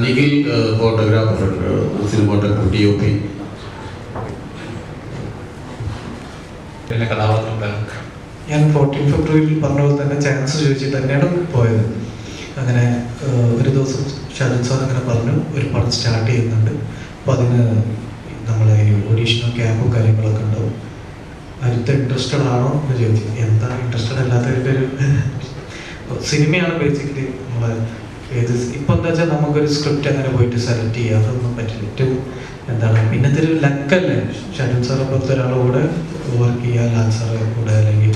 Nikhil photographer, cinematographer, DOP. പിന്നെ കഥാപാത്രം ഞാൻ 14 ഫെബ്രുവരിയിൽ പറഞ്ഞ പോലെ തന്നെ ചാൻസ് ചോദിച്ചിട്ട് തന്നെയാണ് പോയത്. അങ്ങനെ ഒരു ദിവസം ഷാജൻ സാർ അങ്ങനെ പറഞ്ഞു ഒരു പടം സ്റ്റാർട്ട് ചെയ്യുന്നുണ്ട്, അപ്പോൾ അതിന് നമ്മളെ ഓഡീഷനോ ക്യാമ്പും കാര്യങ്ങളൊക്കെ ഉണ്ടാവും, അടുത്ത ഇൻട്രസ്റ്റഡ് ആണോ എന്ന് ചോദിച്ചു. എന്താ ഇൻട്രസ്റ്റഡ് അല്ലാത്തതിൻ്റെ ഒരു സിനിമയാണ് ബേസിക്കലി നമ്മളെ ഇപ്പം എന്താ വെച്ചാൽ നമുക്കൊരു സ്ക്രിപ്റ്റ് അങ്ങനെ പോയിട്ട് സെലക്ട് ചെയ്യുക അതൊന്നും പറ്റില്ല. ഏറ്റവും എന്താണ് പിന്നത്തെ ഒരു ലക്കല്ലേ, ഷാജൻ സാറെ പോലത്തെ ഒരാളുടെ കൂടെ വർക്ക് ചെയ്യുക, ലാൽ സാറെ കൂടെ അല്ലെങ്കിൽ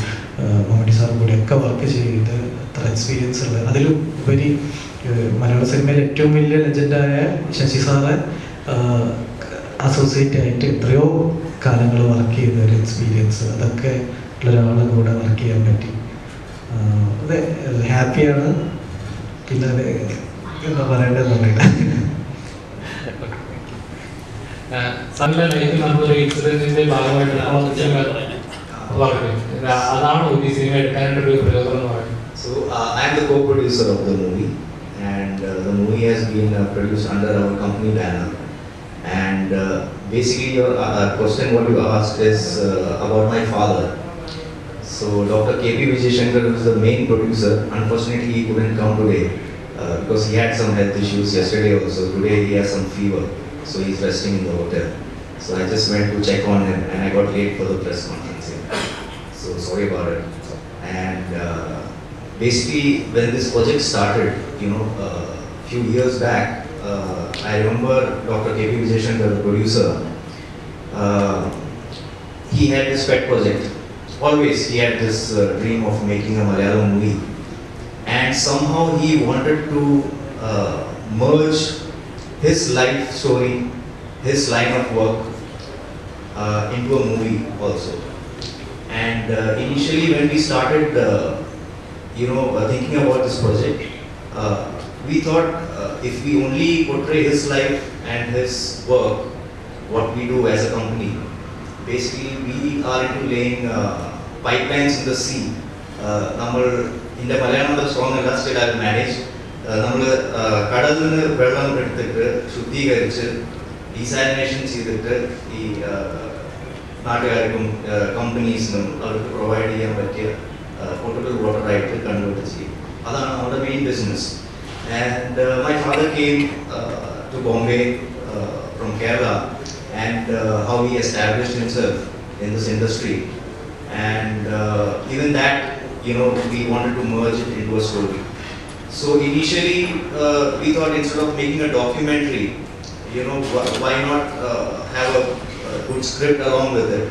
മമ്മൂട്ടി സാറെ കൂടെ ഒക്കെ വർക്ക് ചെയ്ത് അത്ര എക്സ്പീരിയൻസ് ഉള്ളത്. അതിലും ഉപരി മലയാള സിനിമയിൽ ഏറ്റവും വലിയ ലെജൻഡായ ശശി സാറെ അസോസിയേറ്റ് ആയിട്ട് എത്രയോ കാലങ്ങൾ വർക്ക് ചെയ്ത ഒരു എക്സ്പീരിയൻസ്, അതൊക്കെ ഉള്ള ഒരാളുടെ കൂടെ വർക്ക് ചെയ്യാൻ പറ്റി. അതെ, ഹാപ്പിയാണ്. പിന്നെ അത് എന്താ പറയേണ്ടതെന്നറിയില്ല. സാറിന്റെ ലൈഫിൽ നമ്മളൊരു ഇൻസിഡന്റിന്റെ ഭാഗമായിട്ട് അതാണോ ഈ സിനിമ എടുക്കാനായിട്ടൊരു പ്രയോജനം എന്ന് പറയുന്നത്? So I am the co-producer of the movie, and the movie has been produced under our company banner. And basically, your question what you asked is about my father. So Dr. K.P. Vijay Shankar is the main producer. Unfortunately, he couldn't come today because he had some health issues yesterday also. Today he has some fever, so he's resting in the hotel. So I just went to check on him, and I got late for the press conference. So sorry about it. And basically, when this project started, few years back, I remember Dr. K.P. Vijay Shankar, the producer, he had this pet project. Always he had this dream of making a Malayalam movie, and somehow he wanted to merge his life story, his line of work into a movie also. And initially when we started thinking about this project, we thought if we only portray his life and his work, what we do as a company, basically we are into laying pipelines in the sea. നമ്മൾ in the Malayalam song industry I manage നമ്മൾ കടലിൽ നിന്ന് വെള്ളം എടുത്തിട്ട് ശുദ്ധീകരിച്ച് desalination ചെയ്തിട്ട് ഈ നാട്ടുകാർക്കും കമ്പനീസിനും അവർക്ക് പ്രൊവൈഡ് ചെയ്യാൻ പറ്റിയ പൊട്ടബിൾ വാട്ടറായിട്ട് കൺവേർട്ട് ചെയ്യും. അതാണ് നമ്മുടെ main business. And my father came to Bombay from Kerala, and how he established himself in this industry, and even that we wanted to merge it into a story. So initially we thought instead of making a documentary, why not have a good script along with it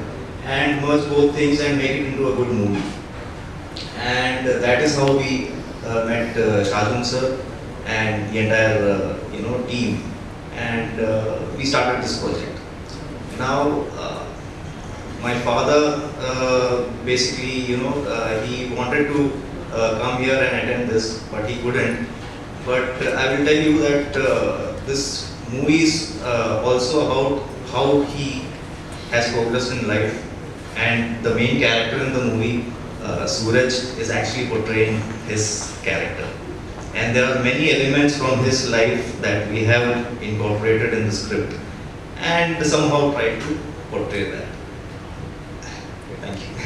and merge both things and make it into a good movie. And that is how we met Shajun sir and the entire team, and we started this project. Now my father basically he wanted to come here and attend this, but he couldn't. But I will tell you that this movie is also about how he has progressed in life, And the main character in the movie, Suraj, is actually portraying his character. And there are many elements from his life that we have incorporated in the script and somehow tried to portray that. Thank you.